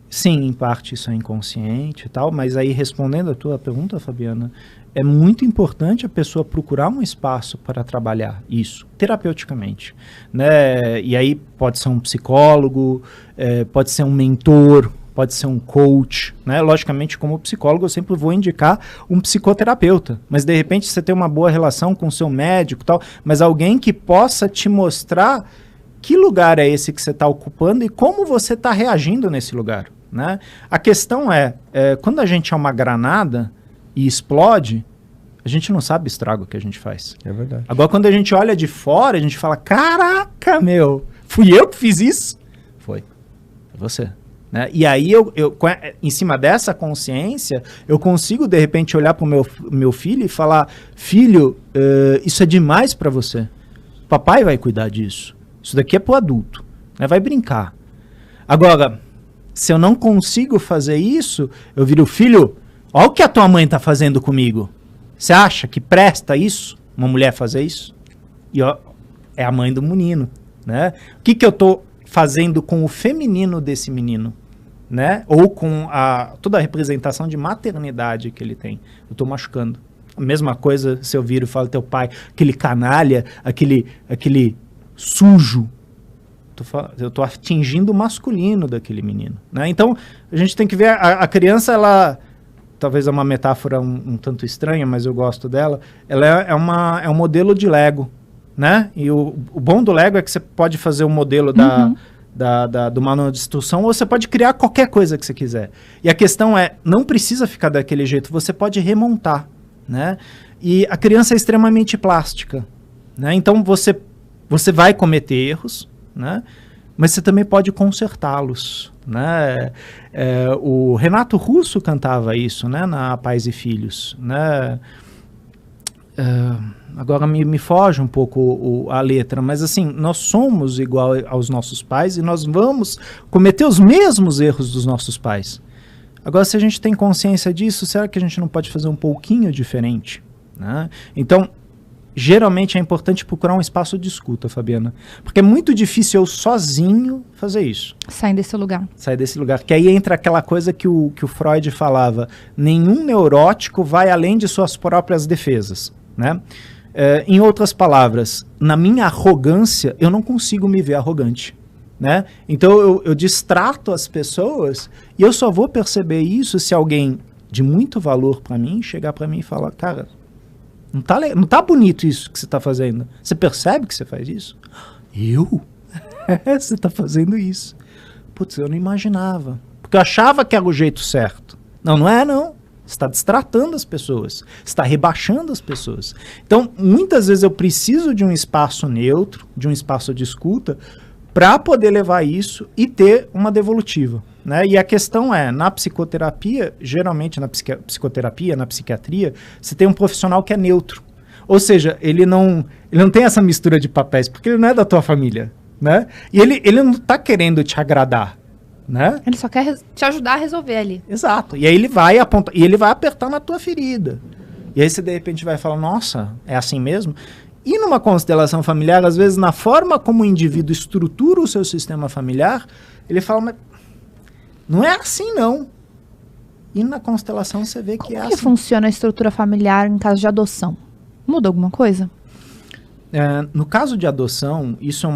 Sim, em parte isso é inconsciente e tal, mas aí respondendo a tua pergunta, Fabiana, é muito importante a pessoa procurar um espaço para trabalhar isso, terapeuticamente, né? E aí pode ser um psicólogo, pode ser um mentor, pode ser um coach, né? Logicamente, como psicólogo, eu sempre vou indicar um psicoterapeuta, mas de repente você tem uma boa relação com o seu médico e tal, mas alguém que possa te mostrar que lugar é esse que você está ocupando e como você está reagindo nesse lugar, né? A questão quando a gente é uma granada e explode, a gente não sabe o estrago que a gente faz. É verdade. Agora, quando a gente olha de fora, a gente fala, caraca, meu, fui eu que fiz isso? Foi você. Né? E aí, em cima dessa consciência, eu consigo, de repente, olhar para o meu filho e falar, filho, isso é demais para você. Papai vai cuidar disso. Isso daqui é para o adulto. Né? Vai brincar. Agora, se eu não consigo fazer isso, eu viro, filho, olha o que a tua mãe está fazendo comigo. Você acha que presta isso? Uma mulher fazer isso? E ó, é a mãe do menino. Né? O que eu estou fazendo com o feminino desse menino? Né? Ou com toda a representação de maternidade que ele tem. Eu estou machucando. A mesma coisa se eu viro e falo teu pai, aquele canalha, aquele sujo. Eu estou atingindo o masculino daquele menino. Né? Então, a gente tem que ver a criança, ela... Talvez é uma metáfora um tanto estranha, mas eu gosto dela. Ela é um modelo de Lego. Né? E o bom do Lego é que você pode fazer um modelo do manual de instrução, ou você pode criar qualquer coisa que você quiser. E a questão não precisa ficar daquele jeito, você pode remontar, né? E a criança é extremamente plástica, né? Então você vai cometer erros, né? Mas você também pode consertá-los, né? O Renato Russo cantava isso, né? Na Pais e Filhos, né? Agora me foge um pouco a letra, mas assim, nós somos igual aos nossos pais e nós vamos cometer os mesmos erros dos nossos pais. Agora, se a gente tem consciência disso, será que a gente não pode fazer um pouquinho diferente? Né? Então, geralmente é importante procurar um espaço de escuta, Fabiana, porque é muito difícil eu sozinho fazer isso. Sair desse lugar. Sair desse lugar, que aí entra aquela coisa que o Freud falava, nenhum neurótico vai além de suas próprias defesas, né? Em outras palavras, na minha arrogância, eu não consigo me ver arrogante, né? Então eu distrato as pessoas e eu só vou perceber isso se alguém de muito valor para mim chegar para mim e falar, cara, não tá bonito isso que você tá fazendo. Você percebe que você faz isso? Eu? Você tá fazendo isso. Putz, eu não imaginava. Porque eu achava que era o jeito certo. Não é não. Você está distratando as pessoas, está rebaixando as pessoas. Então, muitas vezes eu preciso de um espaço neutro, de um espaço de escuta, para poder levar isso e ter uma devolutiva. Né? E a questão na psicoterapia, geralmente na psicoterapia, na psiquiatria, você tem um profissional que é neutro. Ou seja, ele não tem essa mistura de papéis, porque ele não é da tua família. Né? E ele não está querendo te agradar. Né? Ele só quer te ajudar a resolver ali. Exato. E aí ele vai apontar, e ele vai apertar na tua ferida. E aí você de repente vai falar, nossa, é assim mesmo? E numa constelação familiar, às vezes na forma como o indivíduo estrutura o seu sistema familiar, ele fala, mas não é assim não. E na constelação você vê que é assim. Como que funciona a estrutura familiar em caso de adoção? Muda alguma coisa? No caso de adoção, isso é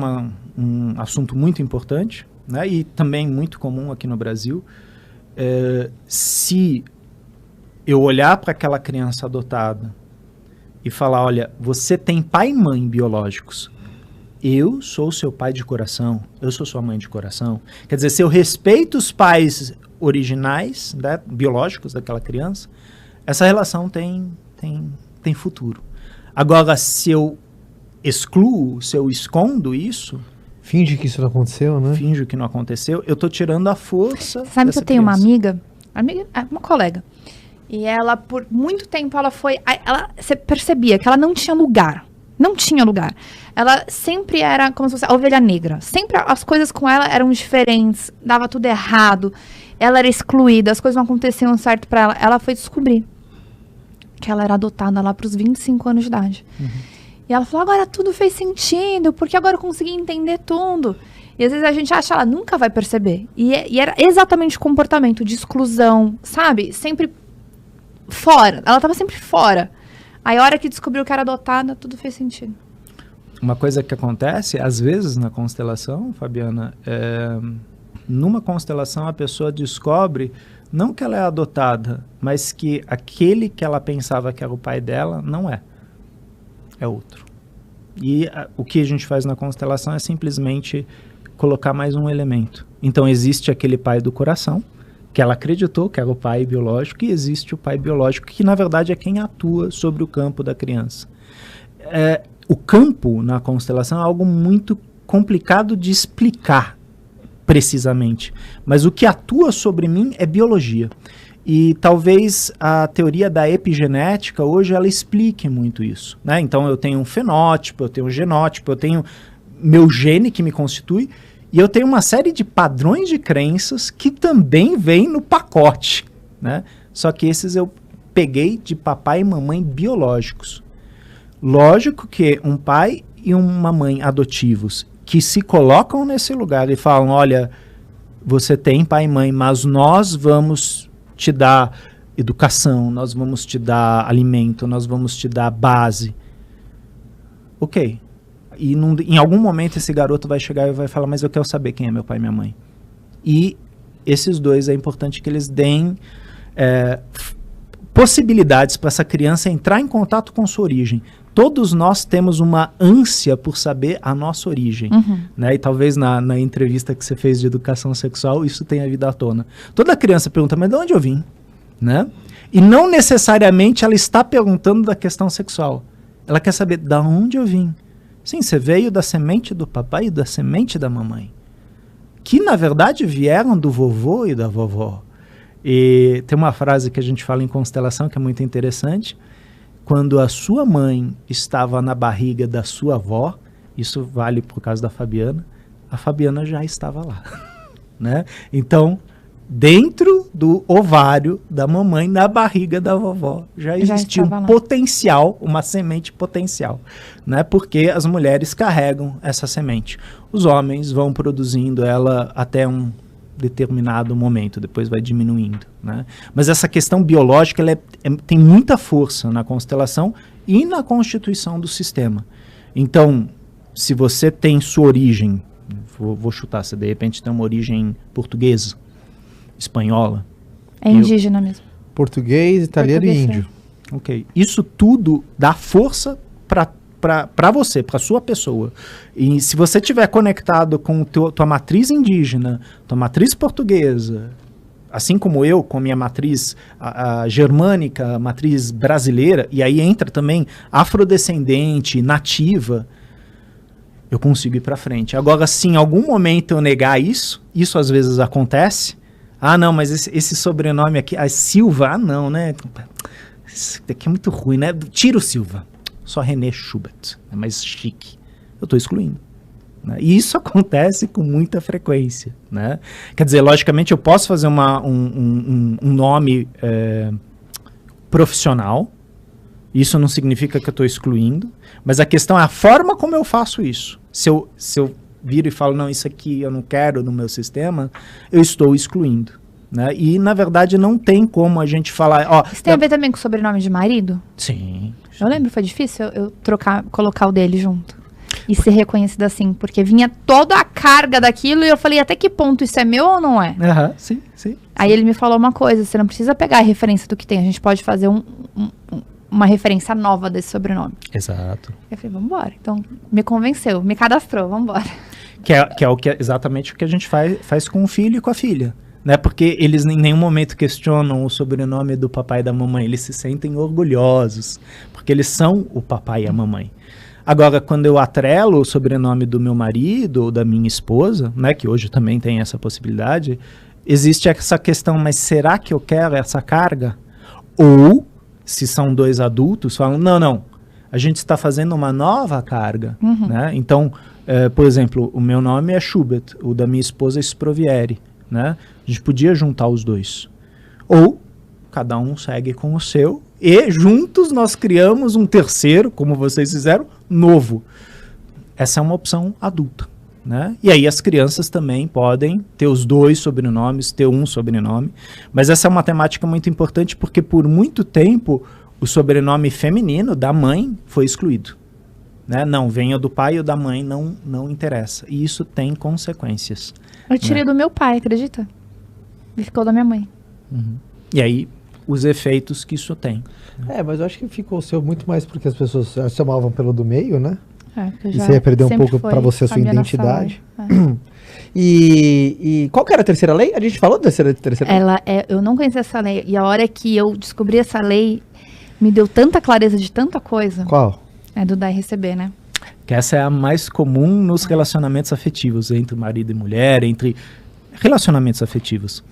um assunto muito importante, né, e também muito comum aqui no Brasil. se eu olhar para aquela criança adotada e falar, olha, você tem pai e mãe biológicos, eu sou seu pai de coração, eu sou sua mãe de coração. Quer dizer, se eu respeito os pais originais, né, biológicos daquela criança, essa relação tem futuro. Agora, se eu excluo, se eu escondo isso... Finge que isso não aconteceu, né? Finge que não aconteceu, eu tô tirando a força. Sabe que eu tenho uma amiga, uma colega, e ela, por muito tempo, você percebia que ela não tinha lugar. Não tinha lugar. Ela sempre era como se fosse a ovelha negra. Sempre as coisas com ela eram diferentes, dava tudo errado. Ela era excluída, as coisas não aconteciam certo pra ela. Ela foi descobrir que ela era adotada lá pros 25 anos de idade. Uhum. E ela falou, agora tudo fez sentido, porque agora eu consegui entender tudo. E às vezes a gente acha, ela nunca vai perceber. E era exatamente o comportamento de exclusão, sabe? Sempre fora. Ela tava sempre fora. Aí a hora que descobriu que era adotada, tudo fez sentido. Uma coisa que acontece, às vezes, na constelação, Fabiana, numa constelação a pessoa descobre, não que ela é adotada, mas que aquele que ela pensava que era o pai dela, não é. É outro. E o que a gente faz na constelação é simplesmente colocar mais um elemento. Então, existe aquele pai do coração, que ela acreditou que era o pai biológico, e existe o pai biológico, que na verdade é quem atua sobre o campo da criança. O campo na constelação é algo muito complicado de explicar precisamente, mas o que atua sobre mim é biologia. E talvez a teoria da epigenética hoje ela explique muito isso, né? Então eu tenho um fenótipo, eu tenho um genótipo, eu tenho meu gene que me constitui, e eu tenho uma série de padrões de crenças que também vêm no pacote, né? Só que esses eu peguei de papai e mamãe biológicos. Lógico que um pai e uma mãe adotivos que se colocam nesse lugar e falam, olha, você tem pai e mãe, mas nós vamos te dar educação, nós vamos te dar alimento, nós vamos te dar base. Ok. E em algum momento esse garoto vai chegar e vai falar, mas eu quero saber quem é meu pai e minha mãe. E esses dois é importante que eles deem possibilidades para essa criança entrar em contato com sua origem. Todos nós temos uma ânsia por saber a nossa origem. Uhum. Né? E talvez na entrevista que você fez de educação sexual, isso tenha vindo à tona. Toda criança pergunta, mas de onde eu vim? Né? E não necessariamente ela está perguntando da questão sexual. Ela quer saber de onde eu vim. Sim, você veio da semente do papai e da semente da mamãe, que na verdade vieram do vovô e da vovó. E tem uma frase que a gente fala em constelação que é muito interessante. Quando a sua mãe estava na barriga da sua avó, isso vale por causa da Fabiana, a Fabiana já estava lá. Né? Então, dentro do ovário da mamãe, na barriga da vovó, já existia um potencial, uma semente potencial. Né? Porque as mulheres carregam essa semente. Os homens vão produzindo ela até um determinado momento, depois vai diminuindo, né? Mas essa questão biológica ela tem muita força na constelação e na constituição do sistema. Então, se você tem sua origem, vou chutar, se de repente tem uma origem portuguesa, espanhola... É indígena mesmo. Português, italiano e índio. Ok. Isso tudo dá força para você, para sua pessoa. E se você estiver conectado com tua matriz indígena, tua matriz portuguesa, assim como eu, com a minha matriz a germânica, a matriz brasileira, e aí entra também afrodescendente, nativa, eu consigo ir para frente. Agora, se em algum momento eu negar isso às vezes acontece, não, mas esse sobrenome aqui, Silva, não, né? Isso daqui é muito ruim, né? Tira o Silva. Só René Schubert, é mais chique. Eu estou excluindo. Né? E isso acontece com muita frequência. Né? Quer dizer, logicamente eu posso fazer um nome profissional, isso não significa que eu estou excluindo, mas a questão é a forma como eu faço isso. Se eu viro e falo, não, isso aqui eu não quero no meu sistema, eu estou excluindo. Né? E, na verdade, não tem como a gente falar... Isso tem a ver também com o sobrenome de marido? Sim. Eu lembro, foi difícil eu colocar o dele junto. e ser reconhecida assim, porque vinha toda a carga daquilo e eu falei, até que ponto isso é meu ou não é? Sim, sim. Aí ele me falou uma coisa, você não precisa pegar a referência do que tem, a gente pode fazer uma referência nova desse sobrenome. Exato. Eu falei, vambora. Então, me convenceu, me cadastrou, vambora. Que é exatamente o que a gente faz com o filho e com a filha. Né? Porque eles em nenhum momento questionam o sobrenome do papai e da mamãe. Eles se sentem orgulhosos, porque eles são o papai e a mamãe. Agora, quando eu atrelo o sobrenome do meu marido ou da minha esposa, né, que hoje também tem essa possibilidade, existe essa questão, mas será que eu quero essa carga? Ou, se são dois adultos, falam, não, a gente está fazendo uma nova carga. Né? Então, por exemplo, o meu nome é Schubert, o da minha esposa é Sprovieri. Né? A gente podia juntar os dois. Ou cada um segue com o seu e juntos nós criamos um terceiro, como vocês fizeram, novo. Essa é uma opção adulta. Né? E aí as crianças também podem ter os dois sobrenomes, ter um sobrenome. Mas essa é uma temática muito importante porque por muito tempo o sobrenome feminino da mãe foi excluído. Né? Não, venha do pai ou da mãe, não interessa. E isso tem consequências. Eu tirei do meu pai, acredita? E ficou da minha mãe. E aí, os efeitos que isso tem. Mas eu acho que ficou o seu muito mais porque as pessoas se chamavam pelo do meio, né? E você ia perder um pouco para você a sua identidade. E qual que era a terceira lei? A gente falou da terceira lei? Eu não conhecia essa lei. E a hora que eu descobri essa lei, me deu tanta clareza de tanta coisa. Qual? É do dar e receber, né? Que essa é a mais comum nos relacionamentos afetivos, entre marido e mulher, entre relacionamentos afetivos.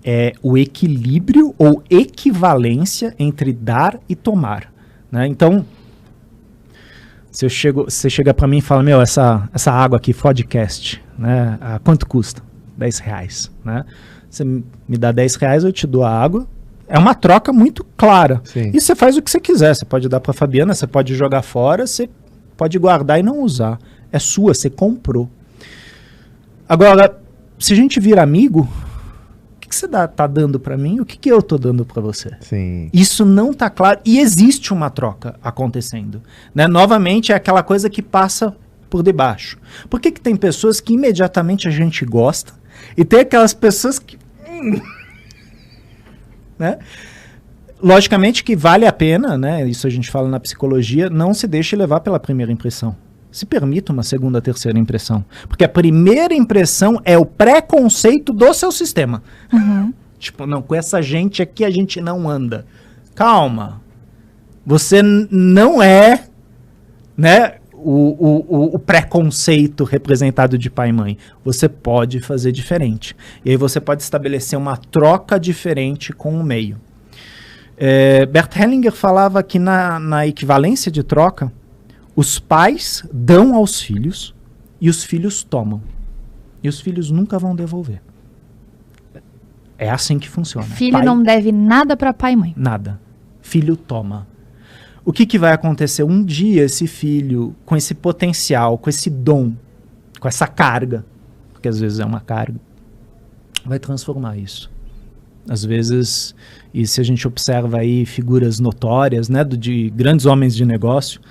É o equilíbrio ou equivalência entre dar e tomar. Né? Então, se você chega para mim e fala, essa água aqui, Fodcast, né? Quanto custa? R$10. Né? Você me dá R$10, eu te dou a água. É uma troca muito clara. Sim. E você faz o que você quiser. Você pode dar para a Fabiana, você pode jogar fora, você pode guardar e não usar. É sua, você comprou. Agora, se a gente vira amigo, o que você tá dando para mim? O que eu tô dando para você? Sim. Isso não tá claro. E existe uma troca acontecendo. Né? Novamente, é aquela coisa que passa por debaixo. Por que tem pessoas que imediatamente a gente gosta e tem aquelas pessoas que... Né? Logicamente que vale a pena, né? Isso a gente fala na psicologia, não se deixe levar pela primeira impressão. Se permita uma segunda, terceira impressão. Porque a primeira impressão é o preconceito do seu sistema. Tipo, não, com essa gente aqui a gente não anda. Calma. Você não é, né, o preconceito representado de pai e mãe. Você pode fazer diferente. E aí você pode estabelecer uma troca diferente com o meio. Bert Hellinger falava que na equivalência de troca, os pais dão aos filhos e os filhos tomam. E os filhos nunca vão devolver. É assim que funciona. Filho pai não deve nada para pai e mãe. Nada. Filho toma. O que vai acontecer? Um dia esse filho, com esse potencial, com esse dom, com essa carga, porque às vezes é uma carga, vai transformar isso. Às vezes, e se a gente observa aí figuras notórias, né, de grandes homens de negócio,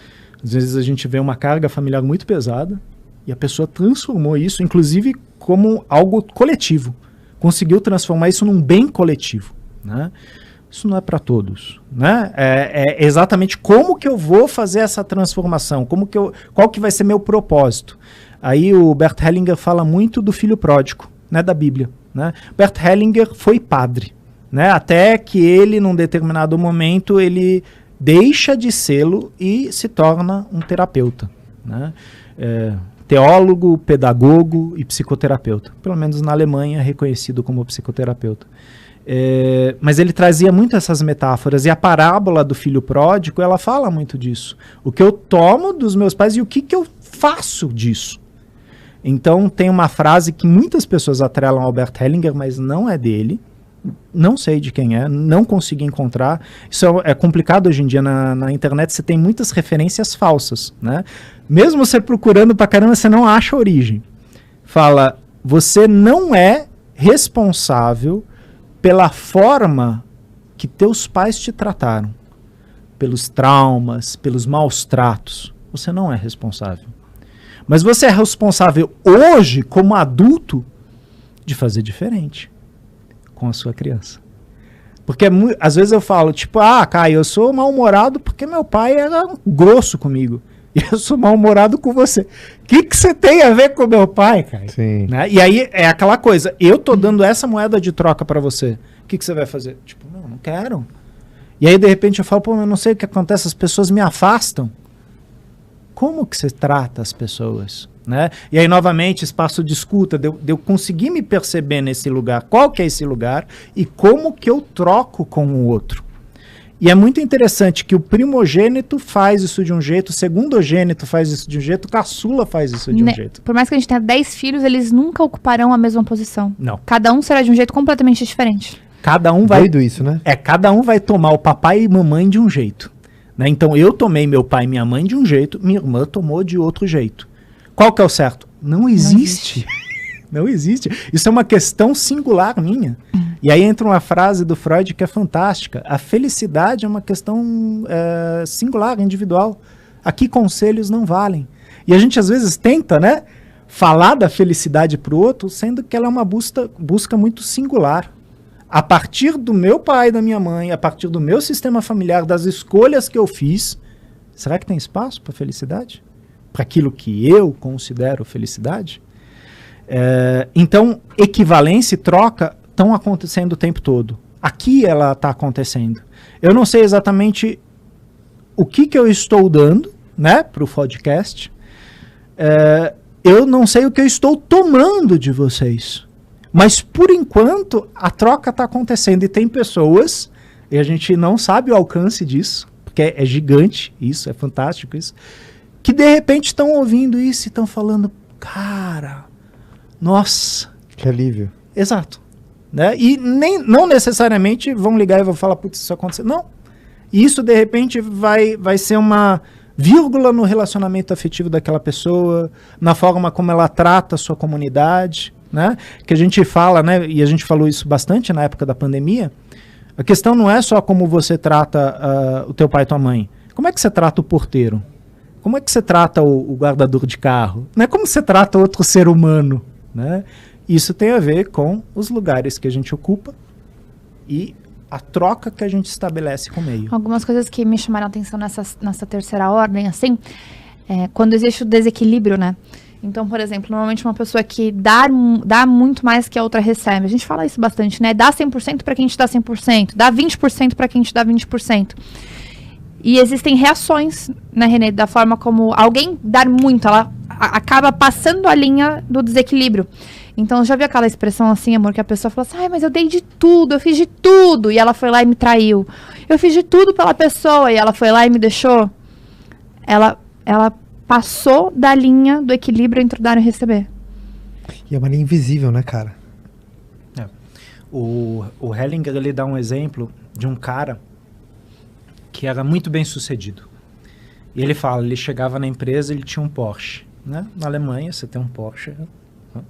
às vezes a gente vê uma carga familiar muito pesada e a pessoa transformou isso, inclusive, como algo coletivo. Conseguiu transformar isso num bem coletivo, né? Isso não é para todos, né? É exatamente como que eu vou fazer essa transformação, qual que vai ser meu propósito. Aí o Bert Hellinger fala muito do filho pródigo, né, da Bíblia. Né? Bert Hellinger foi padre, né? Até que ele, num determinado momento, ele deixa de sê-lo e se torna um terapeuta. Né? Teólogo, pedagogo e psicoterapeuta. Pelo menos na Alemanha é reconhecido como psicoterapeuta. Mas ele trazia muito essas metáforas, e a parábola do filho pródigo, ela fala muito disso. O que eu tomo dos meus pais e o que eu faço disso. Então tem uma frase que muitas pessoas atrelam ao Bert Hellinger, mas não é dele, não sei de quem é, não consegui encontrar. Isso é complicado hoje em dia, na internet você tem muitas referências falsas, né? Mesmo você procurando pra caramba, você não acha a origem. Fala, você não é responsável pela forma que teus pais te trataram, pelos traumas, pelos maus tratos. Você não é responsável. Mas você é responsável hoje, como adulto, de fazer diferente com a sua criança. Porque às vezes eu falo, tipo, Caio, eu sou mal-humorado porque meu pai era grosso comigo. E eu sou mal-humorado com você. O que você tem a ver com meu pai, Caio? Sim. Né? E aí é aquela coisa, eu tô dando essa moeda de troca pra você. O que você vai fazer? Tipo, não quero. E aí, de repente, eu falo, pô, eu não sei o que acontece, as pessoas me afastam. Como que você trata as pessoas? Né? E aí, novamente, espaço de escuta, de eu conseguir me perceber nesse lugar, qual que é esse lugar e como que eu troco com o outro. E é muito interessante que o primogênito faz isso de um jeito, o segundogênito faz isso de um jeito, o caçula faz isso de um jeito. Por mais que a gente tenha 10 filhos, eles nunca ocuparão a mesma posição. Não. Cada um será de um jeito completamente diferente. Cada um vai... Doido isso, né? Cada um vai tomar o papai e mamãe de um jeito. Né? Então, eu tomei meu pai e minha mãe de um jeito, minha irmã tomou de outro jeito. Qual que é o certo? Não existe. Não existe. Isso é uma questão singular minha. E aí entra uma frase do Freud que é fantástica. A felicidade é uma questão singular, individual. Aqui conselhos não valem. E a gente às vezes tenta, né, falar da felicidade para o outro, sendo que ela é uma busca muito singular. A partir do meu pai e da minha mãe, a partir do meu sistema familiar, das escolhas que eu fiz, será que tem espaço para felicidade? Para aquilo que eu considero felicidade? Então, equivalência e troca estão acontecendo o tempo todo. Aqui ela está acontecendo. Eu não sei exatamente o que eu estou dando, né, para o podcast. Eu não sei o que eu estou tomando de vocês. Mas, por enquanto, a troca está acontecendo. E tem pessoas, e a gente não sabe o alcance disso, porque é gigante isso, é fantástico isso, que de repente estão ouvindo isso e estão falando, cara, nossa. Que alívio. Exato. Né? E não necessariamente vão ligar e vão falar, putz, isso aconteceu. Não. Isso, de repente, vai ser uma vírgula no relacionamento afetivo daquela pessoa, na forma como ela trata a sua comunidade, né? Que a gente fala, né? E a gente falou isso bastante na época da pandemia. A questão não é só como você trata o teu pai e tua mãe. Como é que você trata o porteiro? Como é que você trata o guardador de carro? Não é como você trata outro ser humano, né? Isso tem a ver com os lugares que a gente ocupa e a troca que a gente estabelece com o meio. Algumas coisas que me chamaram a atenção nessa terceira ordem, assim, quando existe o desequilíbrio, né? Então, por exemplo, normalmente uma pessoa que dá muito mais que a outra recebe. A gente fala isso bastante, né? Dá 100% para quem te dá 100%. Dá 20% para quem te dá 20%. E existem reações, né, Renê? Da forma como alguém dar muito, ela acaba passando a linha do desequilíbrio. Então, já viu aquela expressão assim, amor, que a pessoa fala assim, ai, mas eu dei de tudo, eu fiz de tudo, e ela foi lá e me traiu. Eu fiz de tudo pela pessoa, e ela foi lá e me deixou. Ela passou da linha do equilíbrio entre dar e receber. E é uma linha invisível, né, cara? O Hellinger, ele dá um exemplo de um cara que era muito bem sucedido. E ele fala, ele chegava na empresa, ele tinha um Porsche, né? Na Alemanha, você tem um Porsche, né?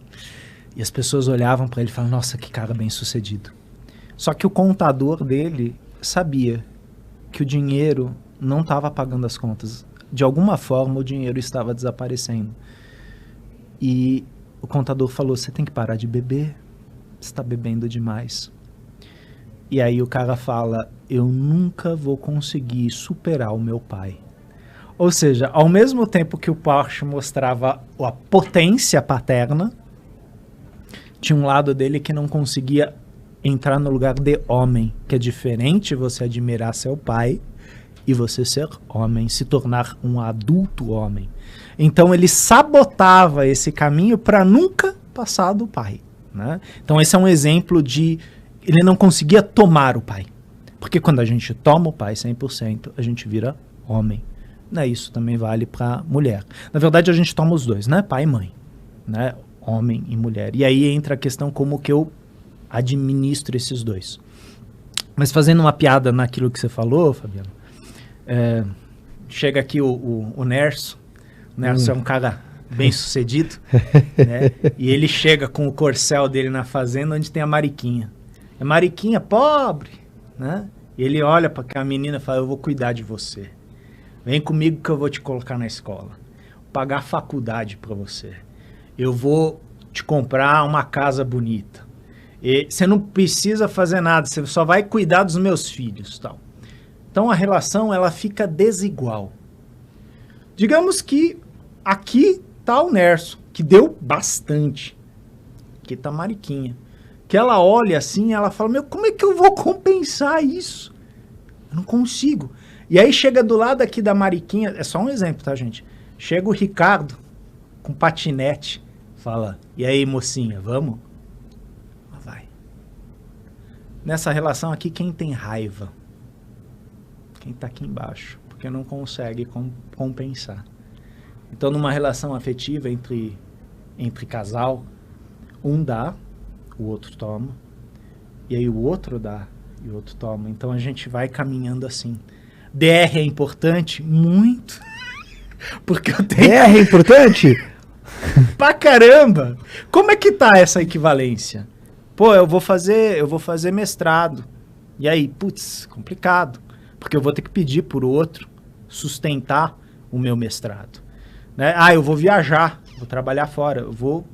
E as pessoas olhavam para ele e falavam, nossa, que cara bem sucedido. Só que o contador dele sabia que o dinheiro não estava pagando as contas. De alguma forma, o dinheiro estava desaparecendo. E o contador falou, você tem que parar de beber, você está bebendo demais. E aí o cara fala, eu nunca vou conseguir superar o meu pai. Ou seja, ao mesmo tempo que o Porsche mostrava a potência paterna, tinha um lado dele que não conseguia entrar no lugar de homem, que é diferente você admirar seu pai e você ser homem, se tornar um adulto homem. Então ele sabotava esse caminho para nunca passar do pai, né? Então esse é um exemplo de... Ele não conseguia tomar o pai. Porque quando a gente toma o pai 100%, a gente vira homem. Né? Isso também vale para mulher. Na verdade, a gente toma os dois, né? Pai e mãe. Né? Homem e mulher. E aí entra a questão como que eu administro esses dois. Mas fazendo uma piada naquilo que você falou, Fabiano, chega aqui o Nerso. O Nerso é um cara bem sucedido. Né? E ele chega com o corcel dele na fazenda onde tem a Mariquinha. É Mariquinha pobre, né? E ele olha para aquela menina e fala, eu vou cuidar de você. Vem comigo que eu vou te colocar na escola. pagar faculdade para você. Eu vou te comprar uma casa bonita. E você não precisa fazer nada, você só vai cuidar dos meus filhos, tal. Então a relação ela fica desigual. Digamos que aqui tá o Nerso, que deu bastante. Aqui tá a Mariquinha. Que ela olha assim, ela fala, meu, como é que eu vou compensar isso? Eu não consigo. E aí chega do lado aqui da Mariquinha, é só um exemplo, tá, gente? Chega o Ricardo com patinete, fala, e aí, mocinha, vamos? Ela vai. Nessa relação aqui, quem tem raiva? Quem tá aqui embaixo, porque não consegue compensar. Então, numa relação afetiva entre casal, um dá, o outro toma, e aí o outro dá e o outro toma. Então, a gente vai caminhando assim. DR é importante? Muito. Porque eu tenho... DR é importante? Pra caramba! Como é que tá essa equivalência? Pô, eu vou fazer mestrado. E aí, putz, complicado. Porque eu vou ter que pedir por outro sustentar o meu mestrado. Né? Ah, eu vou viajar, vou trabalhar fora.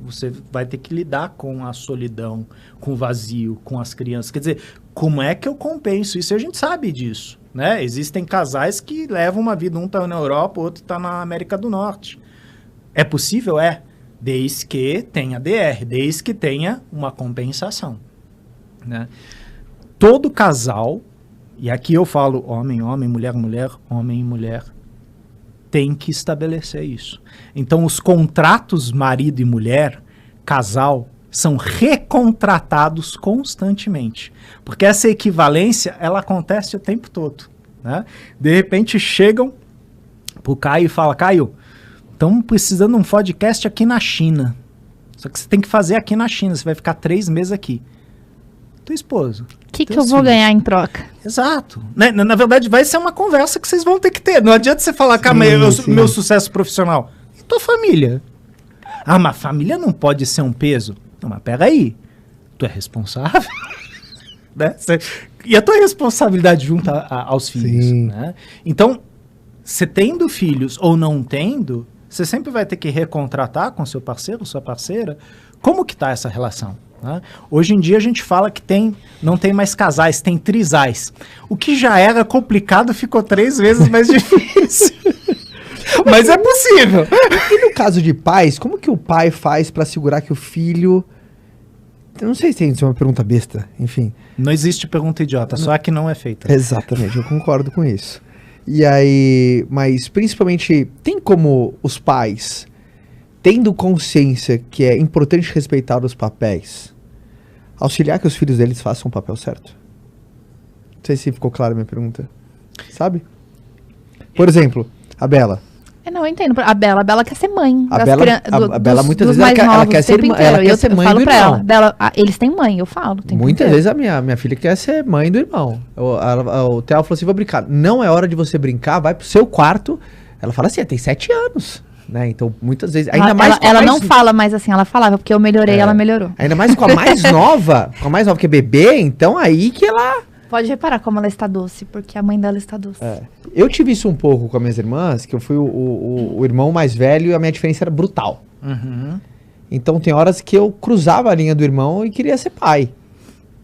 Você vai ter que lidar com a solidão, com o vazio, com as crianças. Quer dizer, como é que eu compenso isso? A gente sabe disso. Né? Existem casais que levam uma vida, um está na Europa, o outro está na América do Norte. É possível? É. Desde que tenha DR, desde que tenha uma compensação. Né? Todo casal, e aqui eu falo homem, homem, mulher, mulher, homem e mulher, tem que estabelecer isso. Então, os contratos marido e mulher, casal, são recontratados constantemente. Porque essa equivalência, ela acontece o tempo todo. Né? De repente, chegam pro Caio e falam, Caio, estamos precisando de um podcast aqui na China. Só que você tem que fazer aqui na China, você vai ficar 3 meses aqui. Tua esposa. O que eu vou ganhar em troca? Exato. Né? Na verdade, vai ser uma conversa que vocês vão ter que ter. Não adianta você falar, calma aí, meu sucesso profissional. E tua família? Ah, mas a família não pode ser um peso. Não, mas peraí. Tu é responsável? Né? E a tua responsabilidade junto aos filhos. Né? Então, você tendo filhos ou não tendo, você sempre vai ter que recontratar com seu parceiro, sua parceira, como que tá essa relação. Né? Hoje em dia a gente fala que não tem mais casais, tem trisais. O que já era complicado ficou 3 vezes mais difícil. Mas é possível. E no caso de pais, como que o pai faz para assegurar que o filho... Eu não sei se é uma pergunta besta, enfim. Não existe pergunta idiota, só a que não é feita. Exatamente, eu concordo com isso. E aí, mas principalmente, tem como os pais, tendo consciência que é importante respeitar os papéis, auxiliar que os filhos deles façam o papel certo? Não sei se ficou clara a minha pergunta. Sabe? Por exemplo, a Bela. Não, eu entendo. A Bela quer ser mãe. A Bela muitas vezes ela quer ser mãe do irmão. Bela, eles têm mãe, eu falo. Muitas vezes a minha filha quer ser mãe do irmão. O Theo falou assim, vou brincar. Não é hora de você brincar, vai pro seu quarto. Ela fala assim, tem 7 anos. Né? Então, muitas vezes... Ela não fala mais assim, ela falava, porque eu melhorei, ela melhorou. Ainda mais com a mais nova, que é bebê, então aí que ela... Pode reparar como ela está doce, porque a mãe dela está doce. Eu tive isso um pouco com as minhas irmãs, que eu fui o irmão mais velho e a minha diferença era brutal. Uhum. Então tem horas que eu cruzava a linha do irmão e queria ser pai.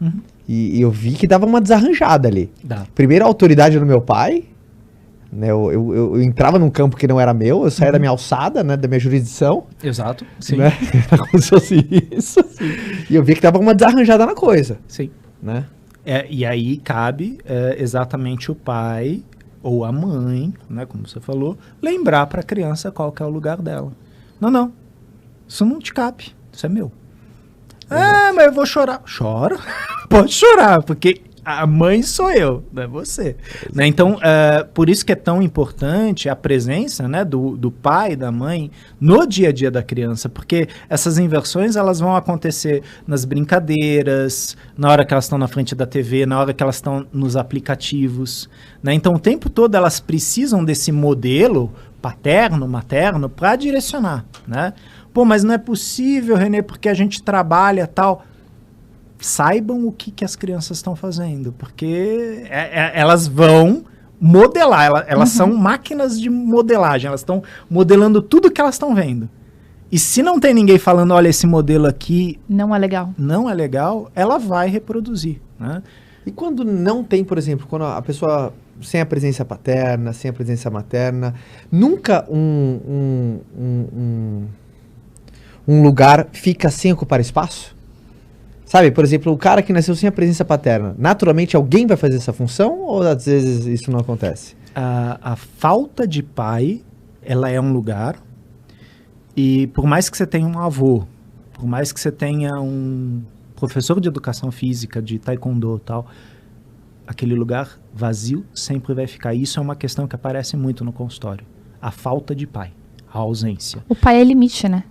Uhum. E eu vi que dava uma desarranjada ali. Primeiro a autoridade do meu pai, né? Eu entrava num campo que não era meu, eu saía da minha alçada, né? Da minha jurisdição. Exato, sim. Né? Como se fosse isso. Sim. E eu vi que dava uma desarranjada na coisa. Sim. Né? E aí cabe exatamente o pai ou a mãe, né, como você falou, lembrar para a criança qual que é o lugar dela. Não, isso não te cabe, isso é meu. Mas eu vou chorar. Chora, pode chorar, porque a mãe sou eu, não é você. Né? Então, por isso que é tão importante a presença, né, do pai e da mãe no dia a dia da criança, porque essas inversões elas vão acontecer nas brincadeiras, na hora que elas estão na frente da TV, na hora que elas estão nos aplicativos. Né? Então, o tempo todo elas precisam desse modelo paterno, materno, para direcionar. Né? Pô, mas não é possível, Renê, porque a gente trabalha e tal... Saibam o que as crianças estão fazendo, porque elas vão modelar. Elas são máquinas de modelagem. Elas estão modelando tudo que elas estão vendo. E se não tem ninguém falando, olha, esse modelo aqui... Não é legal. Não é legal, ela vai reproduzir, né? E quando não tem, por exemplo, quando a pessoa sem a presença paterna, sem a presença materna, nunca um lugar fica sem ocupar espaço? Sabe, por exemplo, o cara que nasceu sem a presença paterna, naturalmente alguém vai fazer essa função ou às vezes isso não acontece? A falta de pai, ela é um lugar, e por mais que você tenha um avô, por mais que você tenha um professor de educação física, de taekwondo e tal, aquele lugar vazio sempre vai ficar. Isso é uma questão que aparece muito no consultório. A falta de pai, a ausência. O pai é limite, né?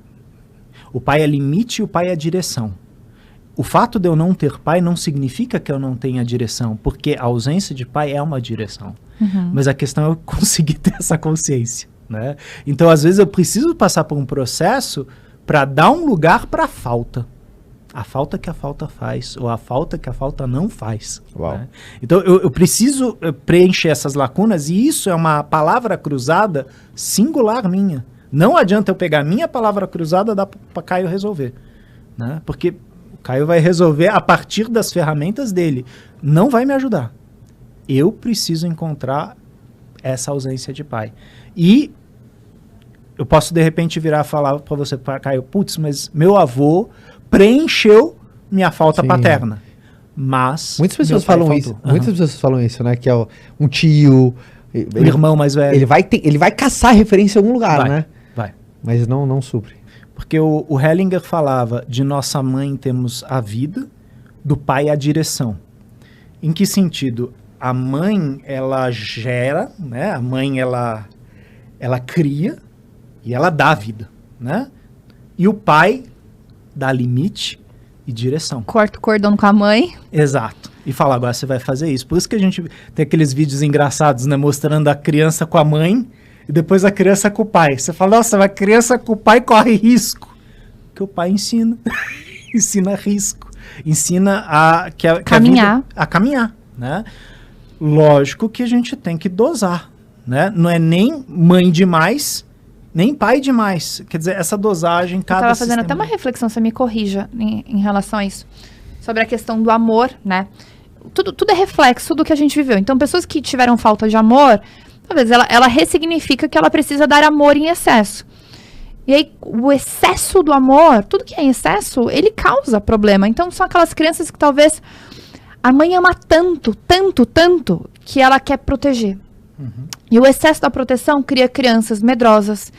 O pai é limite e o pai é direção. O fato de eu não ter pai não significa que eu não tenha direção, porque a ausência de pai é uma direção. Mas a questão é eu conseguir ter essa consciência, né? Então, às vezes, eu preciso passar por um processo para dar um lugar para a falta. A falta que a falta faz, ou a falta que a falta não faz. Né? Então, eu preciso preencher essas lacunas, e isso é uma palavra cruzada singular minha. Não adianta eu pegar a minha palavra cruzada e dar para Caio resolver. Né? Porque o Caio vai resolver a partir das ferramentas dele. Não vai me ajudar. Eu preciso encontrar essa ausência de pai. E eu posso, de repente, virar e falar para você, Caio, putz, mas meu avô preencheu minha falta paterna. Mas muitas pessoas falam isso. Muitas pessoas falam isso, né? Que é um tio, o irmão mais velho. Ele vai caçar referência em algum lugar, né? Vai. Mas não supre. Porque o Hellinger falava de nossa mãe temos a vida, do pai a direção. Em que sentido? A mãe, ela gera, né? A mãe, ela cria e ela dá vida, né? E o pai dá limite e direção. Corta o cordão com a mãe. Exato. E fala, agora você vai fazer isso. Por isso que a gente tem aqueles vídeos engraçados, né? Mostrando a criança com a mãe e depois a criança com o pai. Você fala, nossa, a criança com o pai corre risco. Porque o pai ensina. Ensina risco. Ensina caminhar. A caminhar, né? Lógico que a gente tem que dosar, né? Não é nem mãe demais, nem pai demais. Quer dizer, essa dosagem, cada Eu estava fazendo até uma reflexão, você me corrija em relação a isso, sobre a questão do amor, né? Tudo é reflexo do que a gente viveu. Então, pessoas que tiveram falta de amor, talvez ela ressignifica que ela precisa dar amor em excesso. E aí, o excesso do amor, tudo que é em excesso, ele causa problema. Então, são aquelas crianças que talvez a mãe ama tanto, que ela quer proteger. E o excesso da proteção cria crianças medrosas,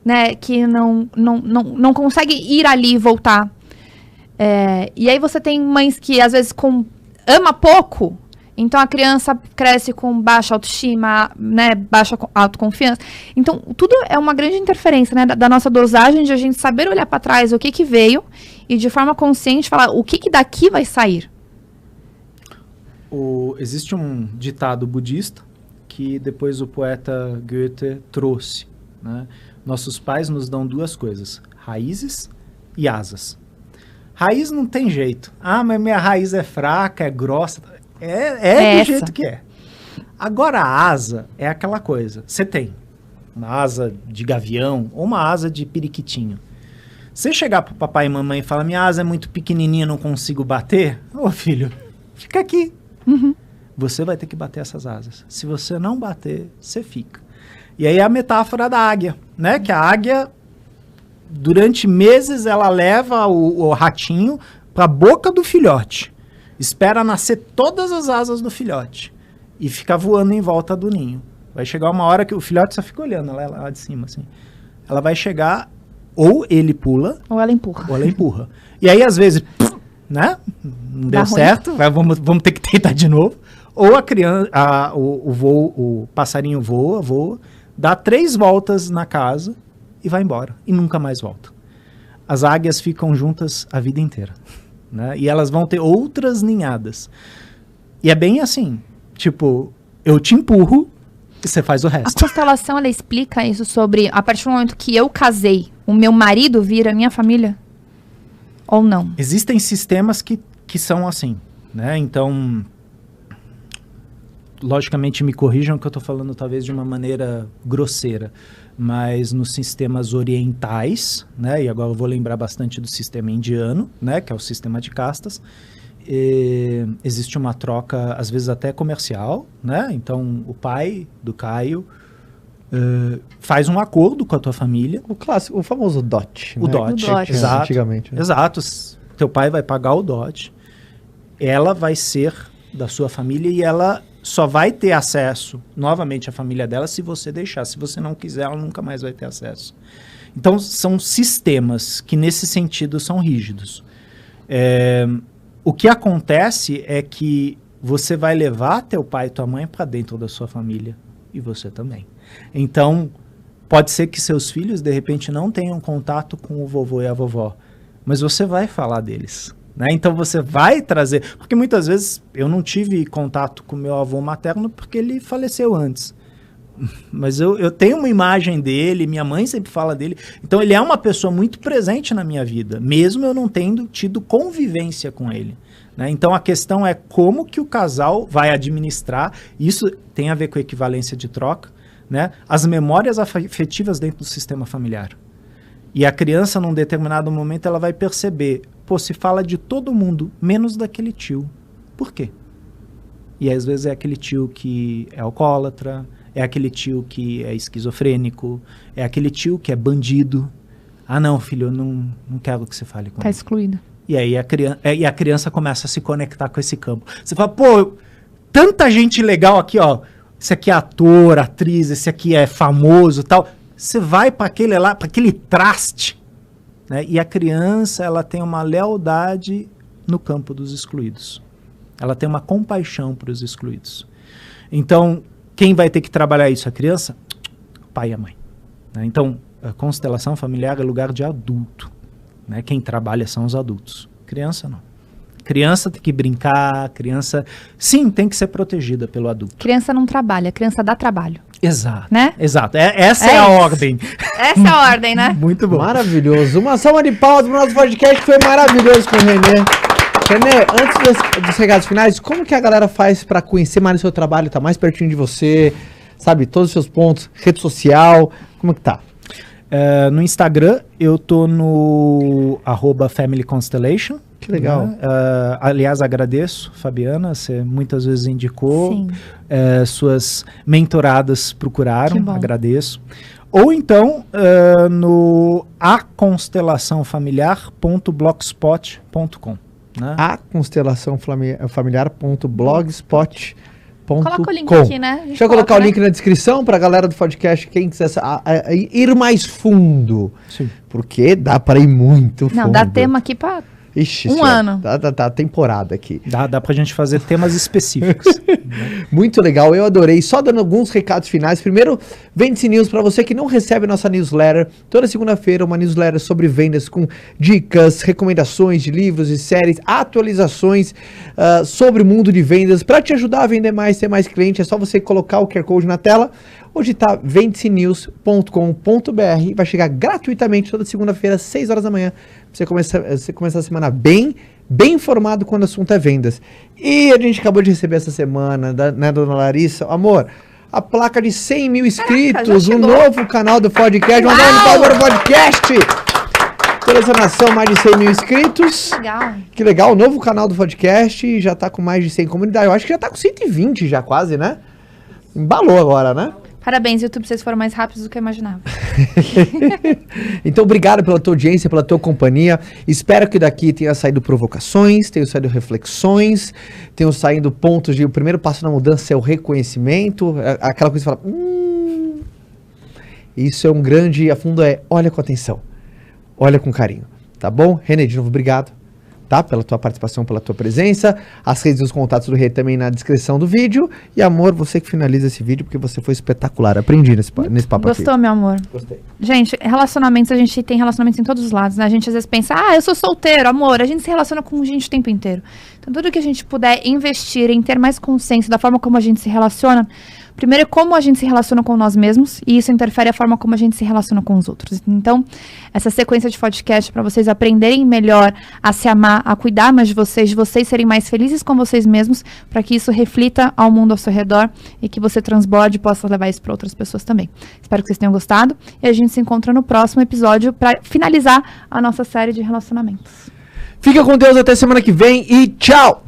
né, que não conseguem ir ali e voltar. E aí você tem mães que, às vezes, ama pouco, então a criança cresce com baixa autoestima, né, baixa autoconfiança. Então, tudo é uma grande interferência, né, da nossa dosagem, de a gente saber olhar para trás o que veio e, de forma consciente, falar o que daqui vai sair. Existe um ditado budista que depois o poeta Goethe trouxe, né? Nossos pais nos dão duas coisas, raízes e asas. Raiz não tem jeito. Ah, mas minha raiz é fraca, é grossa. É do jeito que é. Agora a asa é aquela coisa. Você tem uma asa de gavião ou uma asa de periquitinho. Você chegar pro papai e mamãe e falar, minha asa é muito pequenininha, não consigo bater. Ô filho, fica aqui. Você vai ter que bater essas asas. Se você não bater, você fica. E aí a metáfora da águia, né? Que a águia, durante meses, ela leva o ratinho para a boca do filhote. Espera nascer todas as asas do filhote. E fica voando em volta do ninho. Vai chegar uma hora que o filhote só fica olhando lá de cima, assim. Ela vai chegar, ou ele pula... Ou ela empurra. E aí, às vezes... né? Não deu certo, vamos ter que tentar de novo. Ou a criança, o passarinho voa, dá 3 voltas na casa e vai embora. E nunca mais volta. As águias ficam juntas a vida inteira. Né? E elas vão ter outras ninhadas. E é bem assim, tipo, eu te empurro e você faz o resto. A constelação, ela explica isso sobre, a partir do momento que eu casei, o meu marido vira minha família? Ou não? Existem sistemas que são assim, né? Então, logicamente me corrijam que eu estou falando talvez de uma maneira grosseira, mas nos sistemas orientais, né, e agora eu vou lembrar bastante do sistema indiano, né, que é o sistema de castas, existe uma troca, às vezes até comercial, né, então o pai do Caio faz um acordo com a tua família. O clássico, o famoso DOT. O DOT, exato. Antigamente. Né? Exato, teu pai vai pagar o DOT, ela vai ser da sua família e ela só vai ter acesso novamente à família dela se você deixar. Se você não quiser, ela nunca mais vai ter acesso. Então, são sistemas que, nesse sentido, são rígidos. O que acontece é que você vai levar teu pai e tua mãe para dentro da sua família. E você também. Então, pode ser que seus filhos, de repente, não tenham contato com o vovô e a vovó. Mas você vai falar deles. Né? Então você vai trazer, porque muitas vezes eu não tive contato com meu avô materno porque ele faleceu antes, mas eu tenho uma imagem dele, minha mãe sempre fala dele, então ele é uma pessoa muito presente na minha vida, mesmo eu não tendo tido convivência com ele. Né? Então a questão é como que o casal vai administrar, isso tem a ver com a equivalência de troca, né? As memórias afetivas dentro do sistema familiar. E a criança, num determinado momento, ela vai perceber, pô, se fala de todo mundo, menos daquele tio. Por quê? E às vezes é aquele tio que é alcoólatra, é aquele tio que é esquizofrênico, é aquele tio que é bandido. Ah, não, filho, eu não quero que você fale com ele. Tá excluído. E aí a criança começa a se conectar com esse campo. Você fala, pô, tanta gente legal aqui, ó. Esse aqui é ator, atriz, esse aqui é famoso e tal. Você vai para aquele lá, para aquele traste, né? E a criança, ela tem uma lealdade no campo dos excluídos. Ela tem uma compaixão para os excluídos. Então, quem vai ter que trabalhar isso? A criança? O pai e a mãe. Né? Então, a constelação familiar é lugar de adulto. Né? Quem trabalha são os adultos. Criança não. Criança tem que brincar, criança, sim, tem que ser protegida pelo adulto. Criança não trabalha, criança dá trabalho. Exato, né? Exato. Essa é a ordem. Essa é a ordem, né? Muito bom. Maravilhoso. Uma salva de palmas pro nosso podcast que foi maravilhoso com o Renê. Renê, antes dos recados finais, como que a galera faz para conhecer mais o seu trabalho, tá mais pertinho de você, sabe, todos os seus pontos, rede social, como que tá? No Instagram, eu tô no @FamilyConstellation. Que legal. Né? Aliás, agradeço, Fabiana, você muitas vezes indicou, suas mentoradas procuraram, agradeço. Ou então, no aconstelaçãofamiliar.blogspot.com. Né? aconstelaçãofamiliar.blogspot.com. Coloca o link aqui, né? Deixa eu colocar o link na descrição para a galera do podcast, quem quiser ir mais fundo. Sim. Porque dá para ir muito fundo. Não, dá tema aqui para ano. Tá temporada aqui. Dá pra gente fazer temas específicos. Muito legal, eu adorei. Só dando alguns recados finais. Primeiro, Vende-se News, para você que não recebe nossa newsletter. Toda segunda-feira, uma newsletter sobre vendas com dicas, recomendações de livros e séries, atualizações sobre o mundo de vendas. Para te ajudar a vender mais, ter mais cliente, é só você colocar o QR Code na tela ou digitar vendesenews.com.br. Vai chegar gratuitamente toda segunda-feira, às 6 horas da manhã. Você começar a semana bem informado quando o assunto é vendas. E a gente acabou de receber essa semana, né, dona Larissa? Amor, a placa de 100 mil inscritos, um novo canal do podcast, uma nova do podcast. Toda essa nação, mais de 100 mil inscritos. Legal. Que legal, o novo canal do podcast, já tá com mais de 100 comunidades. Eu acho que já tá com 120 já quase, né? Embalou agora, né? Parabéns, YouTube, vocês foram mais rápidos do que eu imaginava. Então, obrigado pela tua audiência, pela tua companhia. Espero que daqui tenha saído provocações, tenham saído reflexões, tenham saído pontos de o primeiro passo na mudança é o reconhecimento, aquela coisa que você fala, isso é um grande, a fundo olha com atenção, olha com carinho, tá bom? Renê, de novo, obrigado. Tá? Pela tua participação, pela tua presença. As redes e os contatos do Rei também na descrição do vídeo. E amor, você que finaliza esse vídeo, porque você foi espetacular. Aprendi nesse papo aqui. Gostou, meu amor? Gostei. Gente, relacionamentos, a gente tem relacionamentos em todos os lados, né? A gente às vezes pensa, eu sou solteiro, amor. A gente se relaciona com gente o tempo inteiro. Então Então, tudo que a gente puder investir em ter mais consciência da forma como a gente se relaciona, primeiro é como a gente se relaciona com nós mesmos, e isso interfere a forma como a gente se relaciona com os outros. Então, essa sequência de podcast para vocês aprenderem melhor a se amar, a cuidar mais de vocês serem mais felizes com vocês mesmos, para que isso reflita ao mundo ao seu redor e que você transborde e possa levar isso para outras pessoas também. Espero que vocês tenham gostado e a gente se encontra no próximo episódio para finalizar a nossa série de relacionamentos. Fica com Deus até semana que vem e tchau!